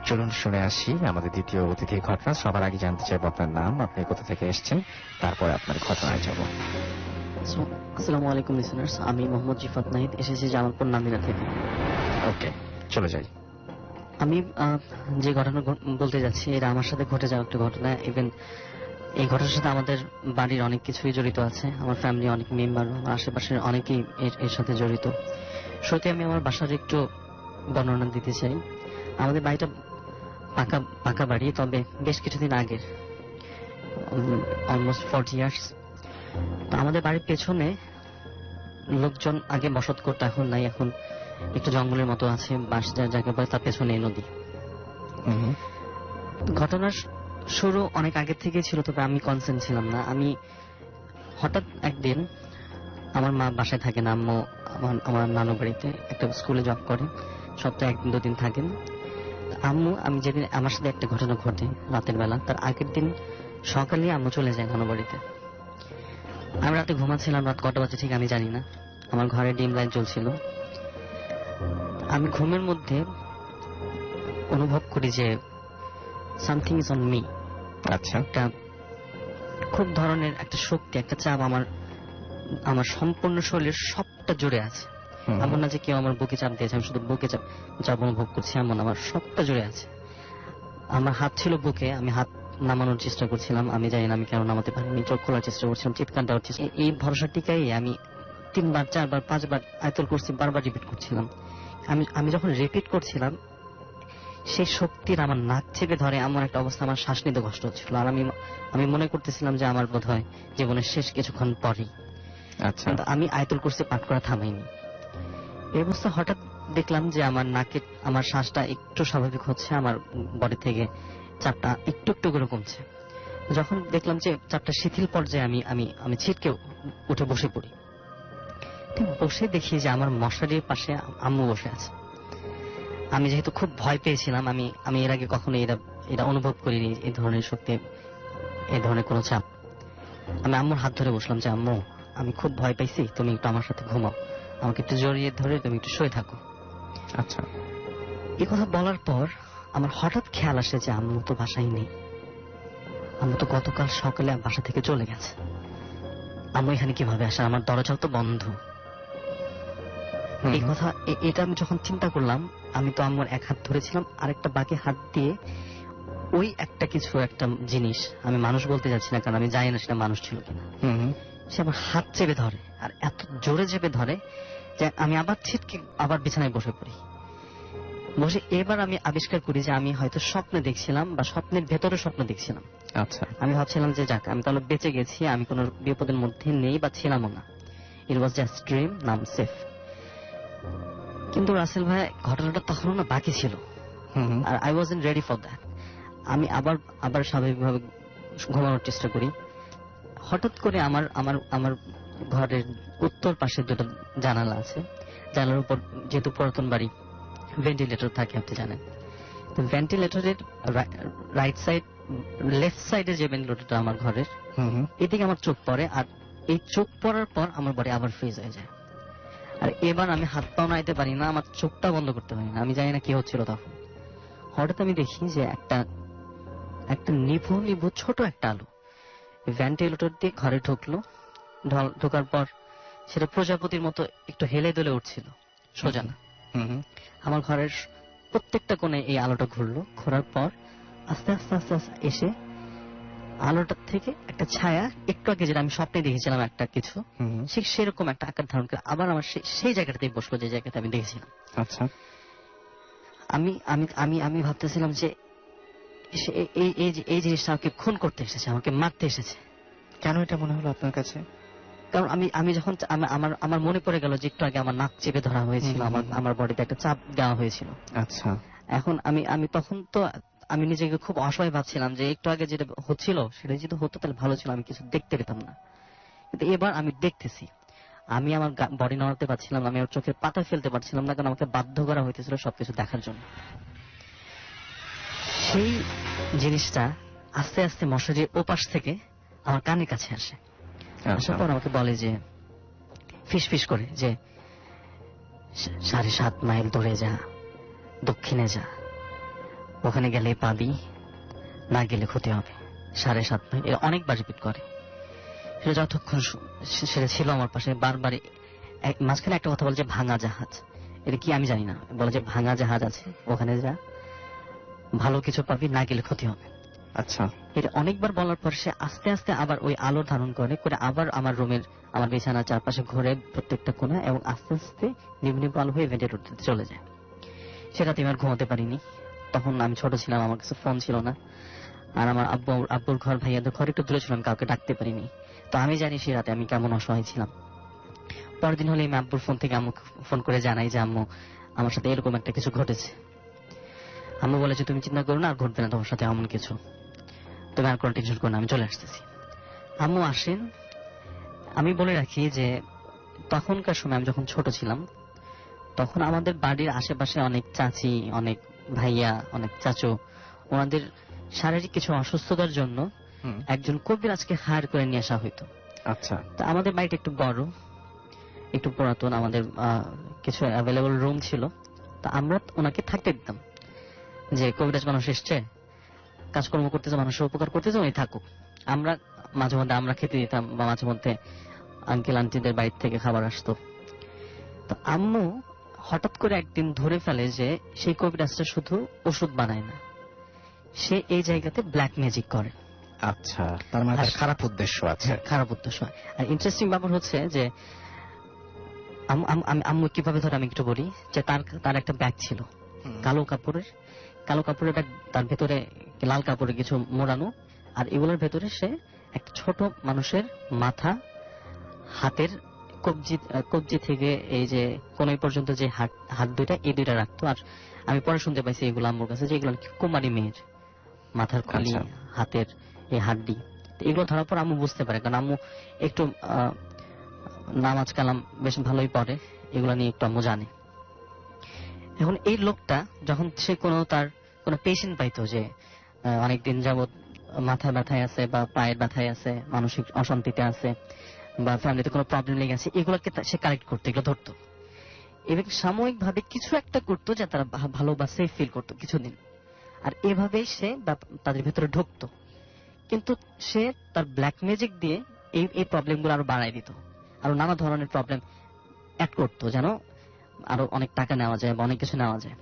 চলুন শুনে আসি আমাদের দ্বিতীয় অতিথির ঘটনা। সবার আগে জানতে চাইবো আপনার নাম, আপনি কোথা থেকে এসেছেন, তারপরে আপনার ঘটনায় যাব। আসসালামু আলাইকুম লিসেনার্স, আমি মোহাম্মদ জিফাত নাহিদ, এসেছি জামালপুর নামিরা থেকে। ওকে, চলে যাই। আমি যে ঘটনা বলতে যাচ্ছি এটা আমার সাথে ঘটে যাওয়া একটা ঘটনা। ইভেন এই ঘটনার সাথে আমাদের বাড়ির অনেক কিছুই জড়িত আছে, আমার ফ্যামিলি অনেক মেম্বার, আমার আশেপাশের অনেকেই এর সাথে জড়িত। সত্যি আমি আমার বাসার একটু বর্ণনা দিতে চাই। আমাদের বাড়িটা পাকা বাড়ি, তবে বেশ কিছুদিন আগের, অলমোস্ট 40 ইয়ার্স। তো আমাদের বাড়ির পেছনে লোকজন আগে বসত করতো, এখন নাই, এখন একটু জঙ্গলের মতো আছে, বাঁশ জায়গা পরে তার পেছনে নদী। ঘটনার শুরু অনেক আগে থেকে ছিল, তবে আমি কনসার্ন ছিলাম না। আমি হঠাৎ একদিন, আমার মা বাসায় থাকে না, আম্মু আমার নানু বাড়িতে একটা স্কুলে জব করে, সপ্তাহে একদিন দুদিন থাকেন। আম্মু, আমি যেদিন আমার সাথে একটা ঘটনা ঘটে রাতের বেলা, তার আগের দিন সকালে আম্মু চলে যায় নানু বাড়িতে। আমি রাতে ঘুমাচ্ছিলাম, রাত কটা বাজে ঠিক আমি জানি না, আমার ঘরে ডিম লাইট জ্বলছিল। আমি ঘুমের মধ্যে অনুভব করি যে সামথিং ইজ অন মি। আচ্ছা। একটা খুব ধরনের একটা শক্তি, একটা চাপ আমার সম্পূর্ণ শরীরের সবটা জুড়ে আছে। এমন না যে কেউ আমার বুকে চাপ দিয়েছে, আমি শুধু বুকে চাপ অনুভব করছি, এমন আমার সবটা জুড়ে আছে। আমার হাত ছিল বুকে, আমি হাত নামানোর চেষ্টা করছিলাম, আমি জানি না আমি কেন নামাতে পারিনি, চোখ খোলার চেষ্টা করছিলাম, চিৎকার দেওয়ার চেষ্টা। এই ভরসা টিকাই আমি 3 বার 4 বার 5 বার আয়াতুল কুরসি বারবার রিপিট করছিলাম। আমি যখন রিপিট করছিলাম, সেই শক্তির আমার নাক চেপে ধরে এমন একটা অবস্থা, আমার শ্বাস নিতে কষ্ট হচ্ছিল। আর আমি মনে করতেছিলাম যে আমার বোধ হয় জীবনের শেষ কিছুক্ষণ পরেই। আচ্ছা। কিন্তু আমি আয়াতুল কুরসি পাঠ করা থামাইনি। এই অবস্থা হঠাৎ দেখলাম যে আমার নাকে আমার শ্বাসটা একটু স্বাভাবিক হচ্ছে, আমার বডি থেকে চাপটা একটু একটু করে কমছে। যখন দেখলাম যে চাপটা শিথিল পর্যায়ে, আমি ছিটকে উঠে বসে পড়ি। ঠিক বসে দেখি যে আমার মশারির পাশে আম্মু বসে আছে। আমি যেহেতু খুব ভয় পেয়েছিলাম, আমি এর আগে কখনো এটা অনুভব করিনি, এই ধরনের শক্তি, এই ধরনের কোনো চাপ। আমি আম্মুর হাত ধরে বসলাম যে আম্মু, আমি খুব ভয় পাইছি, তুমি একটু আমার সাথে ঘুমাও, আমাকে একটু জড়িয়ে ধরে তুমি একটু শুয়ে থাকো। আচ্ছা। এই কথা বলার পর আমার হঠাৎ খেয়াল আসে যে আম্মু তো বাসায় নেই, আম্মু তো গতকাল সকালে বাসা থেকে চলে গেছে। আম্মু এখানে কিভাবে আসে, আমার দরজাও তো বন্ধ। এই কথা, এটা আমি যখন চিন্তা করলাম, আমি তো আম্মুর এক হাত ধরেছিলাম, আরেকটা বাকি হাত দিয়ে ওই একটা জিনিস, আমি মানুষ বলতে যাচ্ছি না কারণ আমি জানি না সেটা মানুষ ছিল কিনা, সে আমার হাত চেপে ধরে, আর এত জোরে চেপে ধরে যে আমি আবার ছিটকে আবার বিছানায় বসে পড়ি। বসে এবার আমি আবিষ্কার করি যে আমি হয়তো স্বপ্নে দেখছিলাম, বা স্বপ্নের ভেতরে স্বপ্ন দেখছিলাম। আচ্ছা। আমি ভাবছিলাম যে যাক, আমি তাহলে বেঁচে গেছি, আমি কোনো বিপদের মধ্যে নেই বা ছিলামও না। ইট ওয়াজ জাস্ট ড্রিম, নাম সেফ। কিন্তু রাসেল ভাই, ঘটনাটা তখনও না বাকি ছিল, আর I wasn't ready for that. আমি আবার স্বাভাবিকভাবে ঘুমানোর চেষ্টা করি। হঠাৎ করে আমার ঘরের উত্তর পাশে দুটো জানালা আছে, জানালার উপর যেহেতু পুরাতন বাড়ি, ভেন্টিলেটর থাকে, আপনি জানেন। তো ভেন্টিলেটরের রাইট সাইড, লেফট সাইডে যে ভেন্টিলেটরটা আমার ঘরের, এদিকে আমার চোখ পড়ে, আর এই চোখ পড়ার পর আমার বডি আবার ফ্রিজ হয়ে যায়। আর এবার আমি হাত পাও নাড়াইতে পারি না, আমার চোখটা বন্ধ করতে পারি না, আমি জানি না কি হচ্ছিল তখন। হঠাৎ আমি দেখি যে একটা নিভু নিভু ছোট একটা আলো ভেন্টিলেটর দিয়ে ঘরে ঢুকলো। ঢোকার পর সেটা প্রজাপতির মতো একটু হেলে দুলে উঠছিল, সোজা না। আমার ঘরের প্রত্যেকটা কোণে এই আলোটা ঘোরার পর আস্তে আস্তে আস্তে আস্তে এসে আলোটার থেকে একটা ছায়া, একটু আগে যেটা আমি স্বপ্নে দেখেছিলাম একটা কিছু, ঠিক সেরকম একটা আকার ধারণ করে আবার আমার সেই জায়গাটাতেই বসলো, যে জায়গাটা আমি দেখেছিলাম। আচ্ছা। আমি ভাবতেছিলাম যে এই জিনিসটা আমাকে খুন করতে এসেছে, আমাকে মারতে এসেছে। কেন এটা মনে হলো আপনার কাছে? কারণ আমি যখন আমার মনে পড়ে গেল যে একটু আগে আমার নাক চেপে ধরা হয়েছিল, আমার বডিতে একটা চাপ দেওয়া হয়েছিল। আচ্ছা। এখন আমি তখন তো আমি নিজেকে খুব অসহায় ভাবছিলাম যে একটু আগে যেটা হচ্ছিল সেটা যদি হতো তাহলে ভালো ছিল, আমি কিছু দেখতে পেতাম না। কিন্তু এবার আমি দেখতেছি, আমি আমার বডি নড়াতে পারছিলাম না, আমি ওর চোখের পাতা ফেলতে পারছিলাম না, কারণ আমাকে বাধ্য করা হইতেছিল সবকিছু দেখার জন্য। সেই জিনিসটা আস্তে আস্তে মশারির ওপাশ থেকে আমার কানের কাছে আসে। আসার পর আমাকে বলে যে ফিস ফিস করে যে 7.5 মাইল দূরে যা, দক্ষিণে যা, ওখানে গেলে পাবি, না গেলে ক্ষতি হবে। 7.5 মাইল এর অনেকবার রিপিট করে। সেটা যতক্ষণ সেটা ছিল আমার পাশে, বারবার মাঝখানে একটা কথা বলে যে ভাঙা জাহাজ, এটা কি আমি জানি না, বলে যে ভাঙা জাহাজ আছে, ওখানে যা, ভালো কিছু পাবি, না গেলে ক্ষতি হবে। আচ্ছা, এটা অনেকবার বলার পর সে আস্তে আস্তে আবার ওই আলো ধারণ করে করে আবার আমার রুমের, আমার বিছানার চারপাশে ঘুরে প্রত্যেকটা কোণা, এবং আস্তে আস্তে নিভু নিভু আলো হয়ে ভেন্টিলেটর চলে যায়। সেটাতে আমি আর ঘুমাতে পারিনি। তখন আমি ছোট ছিলাম, আমার কাছে ফোন ছিল না, আর আমার আব্বুর ঘর, ভাইয়াদের ঘর একটু দূরে ছিল, আমি কাউকে ডাকতে পারিনি। তো আমি জানি সে রাতে আমি কেমন অসহায় ছিলাম। পরের দিন হলে আমি আব্বুর ফোন থেকে আম্মু ফোন করে জানাই যে আম্মু, আমার সাথে এরকম একটা কিছু ঘটেছে। আম্মু বলে যে তুমি চিন্তা করো না, আর ঘটবে না তোমার সাথে এমন কিছু, তুমি আর কোনো টেনশন করো না, আমি চলে আসতেছি। আম্মু আসেন। আমি বলে রাখি যে তখনকার সময় আমি যখন ছোট ছিলাম, তখন আমাদের বাড়ির আশেপাশে অনেক চাচি, অনেক ভাইয়া, অনেক চাচু, ওনাদের শারীরিক কিছু অসুস্থতার জন্য একজন কবিরাজকে হায়ার করে নিয়ে আসা হইতো। আচ্ছা, তো আমাদের বাড়িটা একটু বড়, একটু পুরাতন, আমাদের কিছু অ্যাভেলেবল রুম ছিল। তো আমরা ওনাকে থাকতে দিতাম, যে কবিরাজ মানুষ এসছে, কাজকর্ম করতেছে, মানুষের উপকার করতেছে, উনি থাকুক। আমরা মাঝে মধ্যে আমরা খেতে দিতাম, বা মাঝে মধ্যে আঙ্কেল আন্টিদের বাড়ি থেকে খাবার আসতো। তো আম্মু হঠাৎ করে একদিন ধরে ফেলে যে সেই কবিরাজটা শুধু ওষুধ বানায় না, সে এই জায়গাতে ব্ল্যাক ম্যাজিক করে। আচ্ছা, তার মানে তার খারাপ উদ্দেশ্য আছে। খারাপ উদ্দেশ্য। আর ইন্টারেস্টিং ব্যাপার হচ্ছে যে আম্মু কিভাবে ধরে, আমি একটু বলি যে তার একটা ব্যাগ ছিল, কালো কাপড়ের ব্যাগ, তার ভেতরে লাল কাপড়ে কিছু মোড়ানো, আর এগুলোর ভেতরে সে একটা ছোট মানুষের মাথা, হাতের কবজি থেকে এই যে কোনই পর্যন্ত যে হাত দুইটা, এই দুইটা রাখতো। আর আমি পরে শুনতে পাইছি এগুলো আম্মুর কাছে যে এগুলো কুমারী মেয়ের মাথার খুলি, হাতের এই হাড্ডি। এগুলো ধরার পর আম্মু বুঝতে পারে, কারণ আম্মু একটু নামাজ কালাম বেশ ভালোই পড়ে, এগুলো নিয়ে একটু আম্মু জানে। এখন এই লোকটা যখন সে তার কোনো পেশেন্ট পাইতো যে অনেকদিন যাবৎ মাথা ব্যথায় আছে, বা পায়ের ব্যথায় আছে, মানসিক অশান্তিতে আছে, বা ফ্যামিলিতে কোনো প্রবলেম লেগে আছে, এগুলোকে সে কালেক্ট করতো, এগুলো ধরতো, এবং সাময়িক ভাবে কিছু একটা করতো যে তারা ভালো বা সেফ ফিল করতো কিছুদিন। আর এভাবে সে তাদের ভেতরে ঢুকতো, কিন্তু সে তার ব্ল্যাক ম্যাজিক দিয়ে এই প্রবলেম গুলো আরো বাড়াই দিত, আরো নানা ধরনের প্রবলেম অ্যাড করতো, যেন আরো অনেক টাকা নেওয়া যায় বা অনেক কিছু নেওয়া যায়।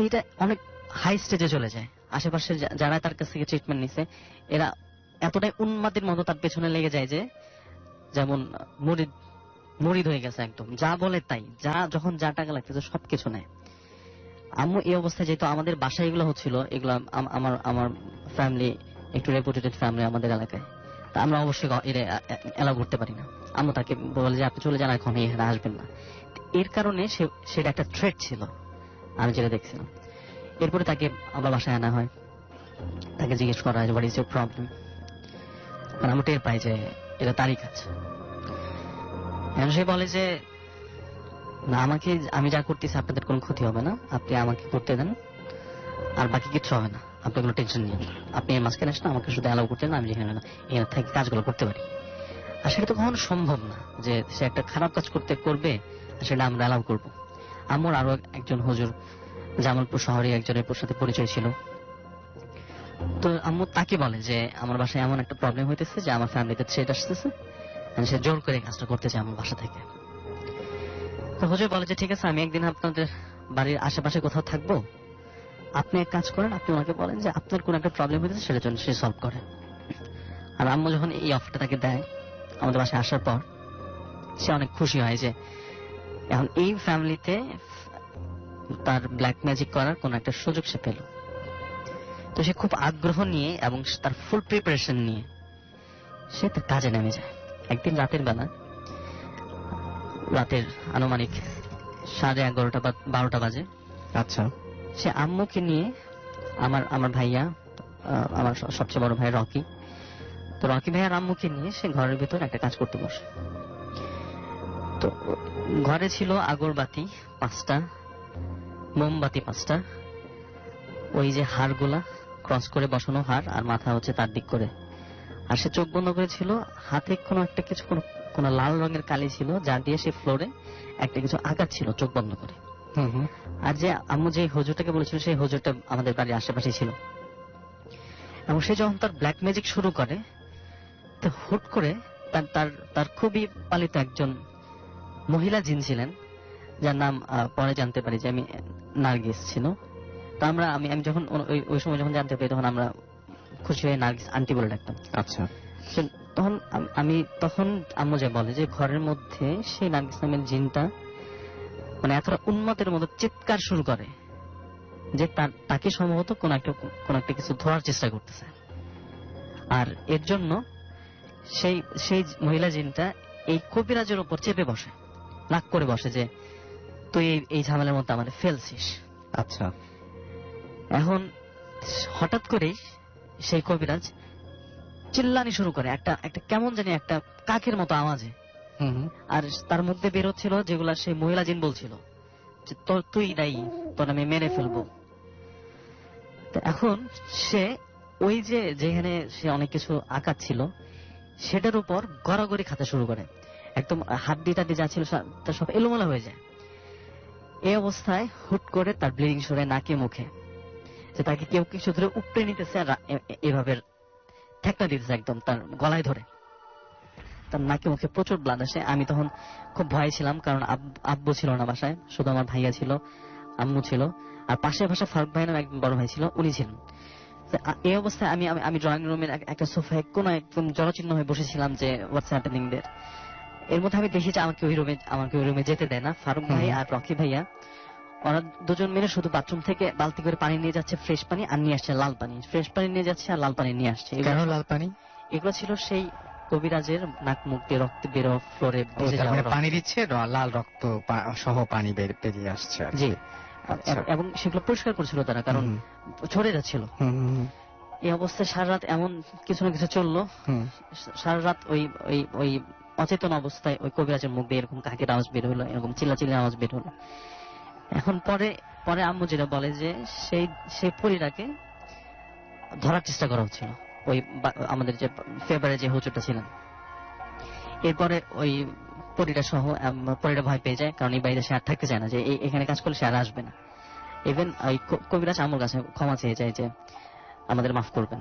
এইটা অনেক হাই স্টেজে চলে যায়। আশেপাশে যারা তার কাছ থেকে ট্রিটমেন্ট নিছে, এরা এতটাই উন্মাদের মতো তার পেছনে লেগে যায় যে যেমন মরিদ হয়ে গেছে একদম, যা বলে তাই, যখন যা টাকা লাগতেছে সবকিছু নেয়। আম্মু এই অবস্থায়, যেহেতু আমাদের বাসায় এগুলো হচ্ছিল, এগুলো আমার ফ্যামিলি একটু রেপুটেটেড ফ্যামিলি আমাদের এলাকায়, তা আমরা অবশ্যই এলাও করতে পারি না। আম্মু তাকে বলে যে আপনি চলে যান, এখন এখানে আসবেন না। এর কারণে সেটা একটা থ্রেট ছিল, আমি যেটা দেখছিলাম। এরপরে তাকে আবার বাসায় আনা হয়, তাকে জিজ্ঞেস করা হয় হোয়াট ইজ ইউর প্রবলেম। আমি টের পাই যে এটা তারই কাজ। সে বলে যে না, আমি যা করতেছি আপনাদের কোনো ক্ষতি হবে না, আপনি আমাকে করতে দেন, আর বাকি কিছু হবে না, আপনি কোনো টেনশন নিন না, আপনি এর মাঝখানে আসেন, আমাকে শুধু অ্যালাউ করতে দেন, আমি যেখানে এখানে থেকে কাজগুলো করতে পারি। আর সেটা তো কখনো সম্ভব না যে সে একটা খারাপ কাজ করবে আর সেটা আমরা অ্যালাউ করবো। আমার আরো একজন হুজুর জামালপুর শহরে একজনের সাথে পরিচয় ছিল। তো আম্মু তাকে বলে যে আমার বাসায় এমন একটা প্রবলেম হইতেছে যে আমার ফ্যামিলিতে থ্রেট আসতেছে, সে জোর করে কাজটা করতে চায় আমার বাসা থেকে। তো হুজুর বলে যে ঠিক আছে, আমি একদিন আপনাদের বাড়ির আশেপাশে কোথাও থাকবো, আপনি এক কাজ করেন, আপনি ওনাকে বলেন যে আপনার কোন একটা প্রবলেম হইতেছে, সেটার জন্য সে সলভ করে। আর আম্মু যখন এই অফারটা তাকে দেয় আমাদের বাসায় আসার পর, সে অনেক খুশি হয় যে এখন এই ফ্যামিলিতে তার ব্ল্যাক ম্যাজিক করার কোন একটা সুযোগ সে পেল। তো সে খুব আগ্রহ নিয়ে এবং তার ফুল প্রিপারেশন নিয়ে সে তার কাজে নেমে যায়। একদিন রাতের বেলা, রাতের আনুমানিক 11:30 বা 12টা বাজে। আচ্ছা, সে আম্মুকে নিয়ে, আমার ভাইয়া, আমার সবচেয়ে বড় ভাই রকি, তো রকি ভাইয়ার আম্মুকে নিয়ে সে ঘরের ভিতর একটা কাজ করতে বসে। তো ঘরে ছিল আগরবাতি 5টা, মোমবাতি 5টা, ওই যে হাড়গুলা ক্রস করে বসানো হাড়, আর মাথা হচ্ছে তার দিক করে। আর সে চোখ বন্ধ করেছিল, হাতে কোনো একটা কিছু, কোনো লাল রঙের কালি ছিল, যা দিয়ে সে ফ্লোরে একটা কিছু আঁকাচ্ছিল চোখ বন্ধ করে। আর যে আম্মু যে হুজুরটাকে বলেছিল, সেই হুজুরটা আমাদের বাড়ির আশেপাশে ছিল। এবং সে যখন তার ব্ল্যাক ম্যাজিক শুরু করে, তো হুট করে তার তার তার খুবই পালিত একজন মহিলা জিন ছিলেন, যার নাম পরে জানতে পারি যে আমি নার্গিস ছিল। তো আমি যখন ওই সময় যখন জানতে পারি, তখন আমরা খুশি হয়ে নার্গিস আন্টি বলে ডাকতাম। আচ্ছা। তখন তখন আম্মু যে বলে যে ঘরের মধ্যে সেই নার্গিস নামের জিনটা মানে এতটা উন্মাদের মতো চিৎকার শুরু করে যে তাকে সম্ভবত কোন একটা কিছু ধরার চেষ্টা করতেছে। আর এর জন্য সেই মহিলা জিনটা এই কবিরাজের উপর চেপে বসে, রাগ করে বসে যে তুই এই ঝামেলার মধ্যে আমাদের ফেলছিস। আচ্ছা। এখন হঠাৎ করেই সেই কবিরাজ চিল্লানি শুরু করে, একটা কেমন জানি একটা কাকের মতো আওয়াজে। আর তার মধ্যে বেরোচ্ছিল যেগুলা সেই মহিলা জিন বলছিল যে তুই দায়ী, তোর আমি মেরে ফেলবো। এখন সে ওই যেখানে সে অনেক কিছু আঁকাচ্ছিল সেটার উপর গড়াগড়ি খাতে শুরু করে, একদম হাড্ডি টাড্ডি যা ছিল তা সব এলোমেলো হয়ে যায়। এই অবস্থায় হুট করে তার ব্লিডিং শুরু হয় নাকে মুখে, যে তাকে কেউ কিছু ধরে উপড়ে নিতেছে আর এভাবে ঠেকনা দিতেছে একদম তার গলায় ধরে। তার নাকে মুখে প্রচুর ব্লাড আসে। আমি তখন খুব ভয় ছিলাম, কারণ আব্বু ছিল না বাসায়, শুধু আমার ভাইয়া ছিল, আম্মু ছিল, আর পাশের বাসায় ফারুক ভাই নামে একজন বড় ভাই ছিল, উনি ছিলেন। এই অবস্থায় আমি ড্রয়িং রুমের একটা সোফায় কোন একদম জলচিহ্ন হয়ে বসেছিলাম যে হোয়াটস হ্যাপেনিং দের। এর মধ্যে আমি দেখি যে আমাকে ওই রুমে যেতে দেয় না ফারুক ভাই আর রকি ভাইয়া। ওরা দুজন মিলে শুধু বাথরুম থেকে বালতি করে পানি নিয়ে যাচ্ছে, ফ্রেশ পানি, আর নিয়ে আসছে লাল পানি। ফ্রেশ পানি নিয়ে যাচ্ছে আর লাল পানি নিয়ে আসছে। কেন লাল পানি? এগুলো ছিল সেই কবিরাজের নাক মুখ দিয়ে রক্ত বেরো ফ্লোরে পানি দিচ্ছে, লাল রক্ত সহ পানি বেরিয়ে আসছে। জি। এবং সেগুলো পরিষ্কার করছিল তারা, কারণ ছড়ে যাচ্ছিল। এই অবস্থায় সারা রাত এমন কিছু না কিছু চললো। সারা রাত ওই অচেতন অবস্থায় ওই কবিরাজের মুখ দিয়ে এরকম কাকের আওয়াজ বের হলো, এরকম চিল্লাচিল্লির আওয়াজ বের হলো। এখন পরে আম্মু যেটা বলে যে সেই পরীটাকে ধরার চেষ্টা করা হচ্ছিল, ওই আমাদের যে ফেভারে যে হুজুরটা ছিলেন। এরপরে ওই পরীটা সহ পরীটা ভয় পেয়ে যায়, কারণ এই বাড়িতে সে আর থাকতে চায় না, যে এখানে কাজ করলে সে আর আসবে না। ইভেন ওই কবিরাজ আম্মুর কাছে ক্ষমা চেয়ে যায় যে আমাদের মাফ করবেন,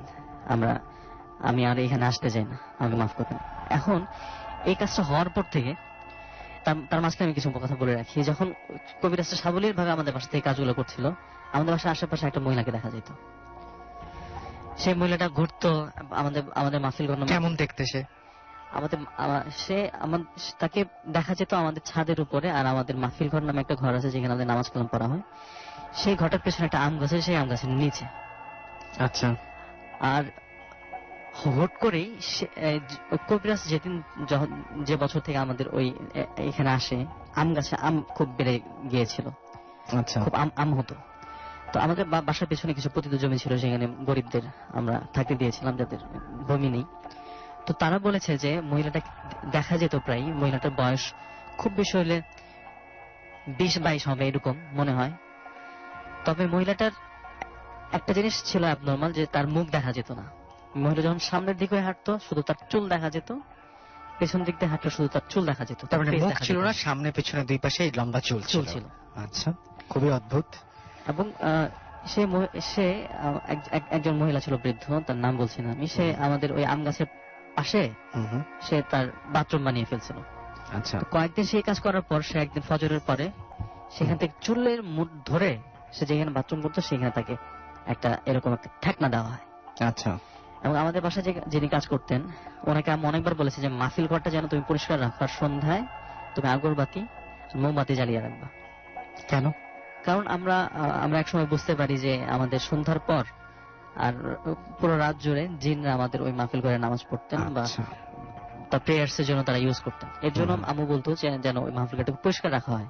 আমি আর এখানে আসতে চাই না, আমাকে মাফ করবেন। এখন এই কাজটা হওয়ার পর থেকে তার মাঝখানে আমি কিছু কথা বলে রাখি, যখন কবিরাজটা সাবলীল ভাবে আমাদের বাসা থেকে কাজগুলো করছিল, আমাদের বাসার আশেপাশে একটা মহিলাকে দেখা যেত। সেই মহিলাটা ঘুরতো আমাদের মাহফিল ঘর। কেমন দেখতে সে? তাকে দেখা যেত আমাদের ছাদের উপরে, আর আমাদের মাহফিল ঘর নামে একটা ঘর আছে যেখানে আমাদের নামাজ কালাম পড়া হয়, সেই ঘরটার পেছনে একটা আম গাছ আছে, সেই আম গাছের নিচে। আচ্ছা। আর হুট করেই কবিরাজ যে বছর থেকে আমাদের ওই এখানে আসে, আম গাছে আম খুব বেড়ে গিয়েছিল। আচ্ছা। খুব আম হতো। তো আমাদের বাসার পেছনে কিছু পতিত জমি ছিল, সেখানে গরিবদের আমরা থাকতে দিয়েছিলাম, যাদের ভূমি নেই। তো তারা বলেছে যে মহিলাটা দেখা যেত প্রায়, মহিলাটার বয়স খুব বেশি হলে 20-22 হবে এরকম মনে হয়। তবে মহিলাটার একটা জিনিস ছিল অ্যাবনর্মাল, যে তার মুখ দেখা যেত না। মহিলা যখন সামনের দিকে হাঁটতো শুধু তার চুল দেখা যেত, পেছন দিক দিয়ে হাঁটতো শুধু তার চুল দেখা যেত। তার মানে মুখ ছিল না, সামনে পেছনে দুই পাশে লম্বা চুল ছিল। আচ্ছা, খুবই অদ্ভুত। এবং সে একজন মহিলা ছিল, বৃদ্ধ, তার নাম বলছি না আমি। সে আমাদের ওই আম গাছের পাশে সে তার বাথরুম বানিয়ে ফেলছিল। আচ্ছা। কয়েকদিন সেই কাজ করার পর সে একদিন ফজরের পরে সেখান থেকে চুলের মুঠ ধরে সে যেখানে বাথরুম করতো সেখানে তাকে এরকম একটা ঠেকনা দেওয়া হয়। আচ্ছা। এবং আমাদের বাসায় যিনি কাজ করতেন, ওনাকে আমি অনেকবার বলেছি যে মাহফিল ঘরটা যেন তুমি পরিষ্কার রাখো, আর সন্ধ্যায় তুমি আগরবাতি মোমবাতি জ্বালিয়ে রাখবা। কেন? কারণ আমরা একসময় বুঝতে পারি যে আমাদের সন্ধ্যার পর আর পুরো রাত জুড়ে জিনরা আমাদের ওই মাহফিল ঘরে নামাজ পড়তেন, বা প্রেয়ার্স এর জন্য তারা ইউজ করতেন। এর জন্য আম্মু বলতো যেন ওই মাহফিল ঘরটা পরিষ্কার রাখা হয়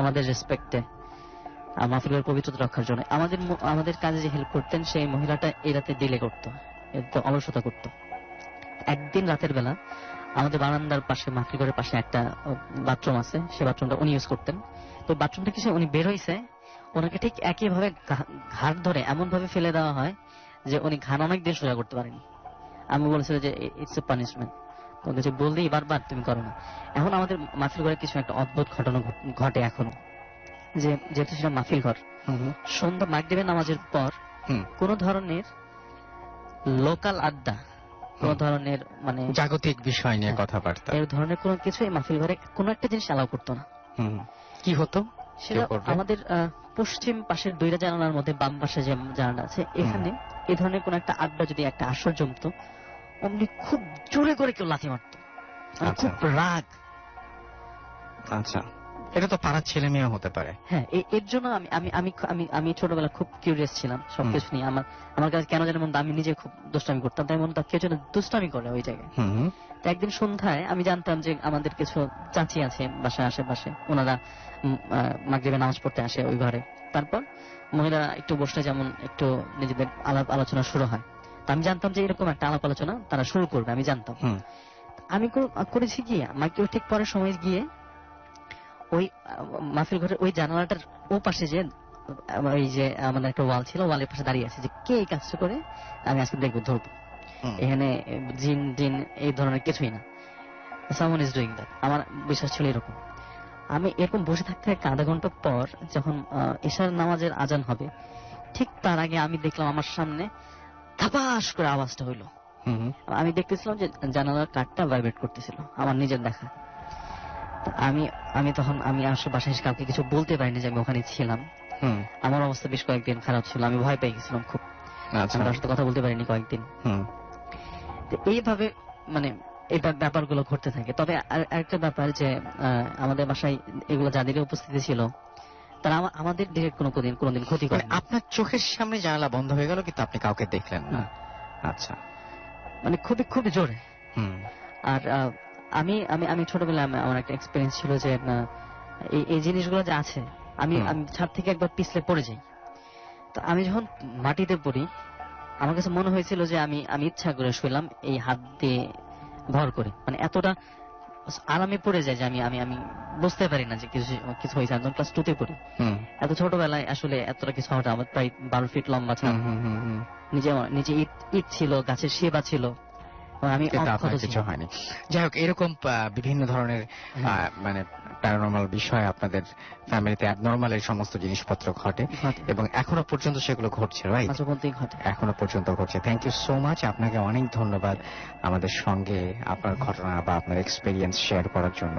আমাদের রেসপেক্টে, মাহফিল ঘরের পবিত্রতা রক্ষার জন্য। আমাদের কাজে যে হেল্প করতেন সেই মহিলাটা এই রাতে ডিলে করতো, অলসতা করতো। একদিন রাতের বেলা আমাদের বারান্দার পাশে মাহফিল ঘরের পাশে একটা বাথরুম আছে, সে বাথরুমটা উনি ইউজ করতেন। তো বাথরুমটা কিছু উনি বের হইছে, ওনাকে ঠিক একইভাবে ঘাড় ধরে এমন ভাবে ফেলে দেওয়া হয় যে উনি ঘাড় অনেকদিন সোজা করতে পারেনি। আমি বলেছিল যে ইটস এ পানিশমেন্ট, তো কিছু বললেই বারবার তুমি করো না। এখন আমাদের মাহফিল ঘরে কিছু একটা অদ্ভুত ঘটনা ঘটে এখনো, যে যেহেতু সেটা মাহফিল ঘর, সন্ধ্যা মাগরিবের নামাজের পর কোন ধরনের লোকাল আড্ডা, কোন ধরনের মানে জাগতিক বিষয় নিয়ে কথাবার্তা, এর ধরনের কোনো কিছু এই মাহফিল ঘরে কোনো একটা জিনিস অ্যালাউ করতো না। কি হতো সেটা আমাদের পশ্চিম পাশের দুইটা জানালার মধ্যে বাম পাশে যে জানালা আছে, এখানে এই ধরনের কোন একটা আড্ডা যদি একটা আসর জমতো, অমনি খুব জোরে করে কেউ লাথি মারতো, খুব রাগ। আচ্ছা, এটা তো পাড়ার ছেলে মেয়ে হতে পারে। হ্যাঁ, এর জন্য আমি আমি আমি আমি আমি ছোটবেলা খুব কিউরিয়াস ছিলাম সবকিছু নিয়ে। আমার কাছে কেন জানি মনে হতো আমি নিজে খুব দুষ্টামি করতাম, তাই মনে হতো কেউ যেন দুষ্টামি করে ওই জায়গায়। তো একদিন সন্ধ্যায় আমি জানতাম যে আমাদের কিছু চাচি আছে বাসার আশেপাশে, ওনারা মাগরিবে নামাজ পড়তে আসে ওই ঘরে। তারপর মহিলারা একটু বসলে যেমন একটু নিজেদের আলাপ আলোচনা শুরু হয়, তো আমি জানতাম যে এরকম একটা আলাপ আলোচনা তারা শুরু করবে, আমি জানতাম। আমি করেছি কি, আমাকে ঠিক পরের সময় গিয়ে ওই মাহফিল ঘরের ওই জানালাটার ও পাশে যে ওই যে আমাদের একটা ওয়াল ছিল, ওয়ালের পাশে দাঁড়িয়ে আছে যে কে এই কাজটা করে আমি আজকে দেখবো, ধরবো। এখানে জিন জিন এই ধরনের কিছুই না, সামওয়ান ইজ ডুইং দ্যাট। আমার বিশ্বাস ছিল এরকম। আমি এরকম বসে থাকতে আধা ঘন্টা পর যখন এশার নামাজের আজান হবে, ঠিক তার আগে আমি দেখলাম আমার সামনে থাপাস করে আওয়াজটা হইলো। আমি দেখতেছিলাম যে জানালার কাঠটা ভাইব্রেট করতেছিল, আমার নিজের দেখা। আমি আমি তখন আমি আসলে বাসায় এসে কাউকে কিছু বলতে পারিনি যে আমি ওখানে ছিলাম। আমার অবস্থা বেশ কয়েকদিন খারাপ ছিল, আমি ভয় পেয়ে গেছিলাম খুব, আমি তার সাথে কথা বলতে পারিনি কয়েকদিন। এইভাবে মানে এই ব্যাপারগুলো ঘটতে থাকে। তবে আরেকটা ব্যাপার যে আমাদের বাসায় এগুলো যাদের উপস্থিতি ছিল তারা আমাদের দিকে কোনোদিন ক্ষতি করে। আপনার চোখের সামনে জানালা বন্ধ হয়ে গেল কিন্তু আপনি কাউকে দেখলেন না? আচ্ছা, মানে খুবই খুবই জোরে। আর আমি আমি আমি ছোটবেলায় আমার একটা এক্সপিরিয়েন্স ছিল যে এই জিনিসগুলো যে আছে, আমি ছাদ থেকে একবার পিছলে পড়ে যাই। তো আমি যখন মাটিতে পড়ি, আমার কাছে মনে হয়েছিল যে আমি ইচ্ছা করে শুইলাম এই হাত দিয়ে ভর করে, মানে এতটা আরামে পড়ে যায় যে আমি আমি আমি বুঝতে পারি না যে কিছু হয়েছে। একদম ক্লাস 2 তে পড়ি। এত ছোটবেলায় আসলে এতটা কিছু হওয়াটা, আমার প্রায় 12 ফিট লম্বা ছিল, নিচে ইট ছিল, গাছের শিবা ছিল, আমি কিছু হয়নি। যাই হোক, এরকম বিভিন্ন ধরনের মানে প্যারানর্মাল বিষয় আপনাদের ফ্যামিলিতে অ্যাবনর্মাল এই সমস্ত জিনিসপত্র ঘটে এবং এখনো পর্যন্ত সেগুলো ঘটছে, রাইট? এখনো পর্যন্ত ঘটছে। থ্যাংক ইউ সো মাচ, আপনাকে অনেক ধন্যবাদ আমাদের সঙ্গে আপনার ঘটনা বা আপনার এক্সপেরিয়েন্স শেয়ার করার জন্য।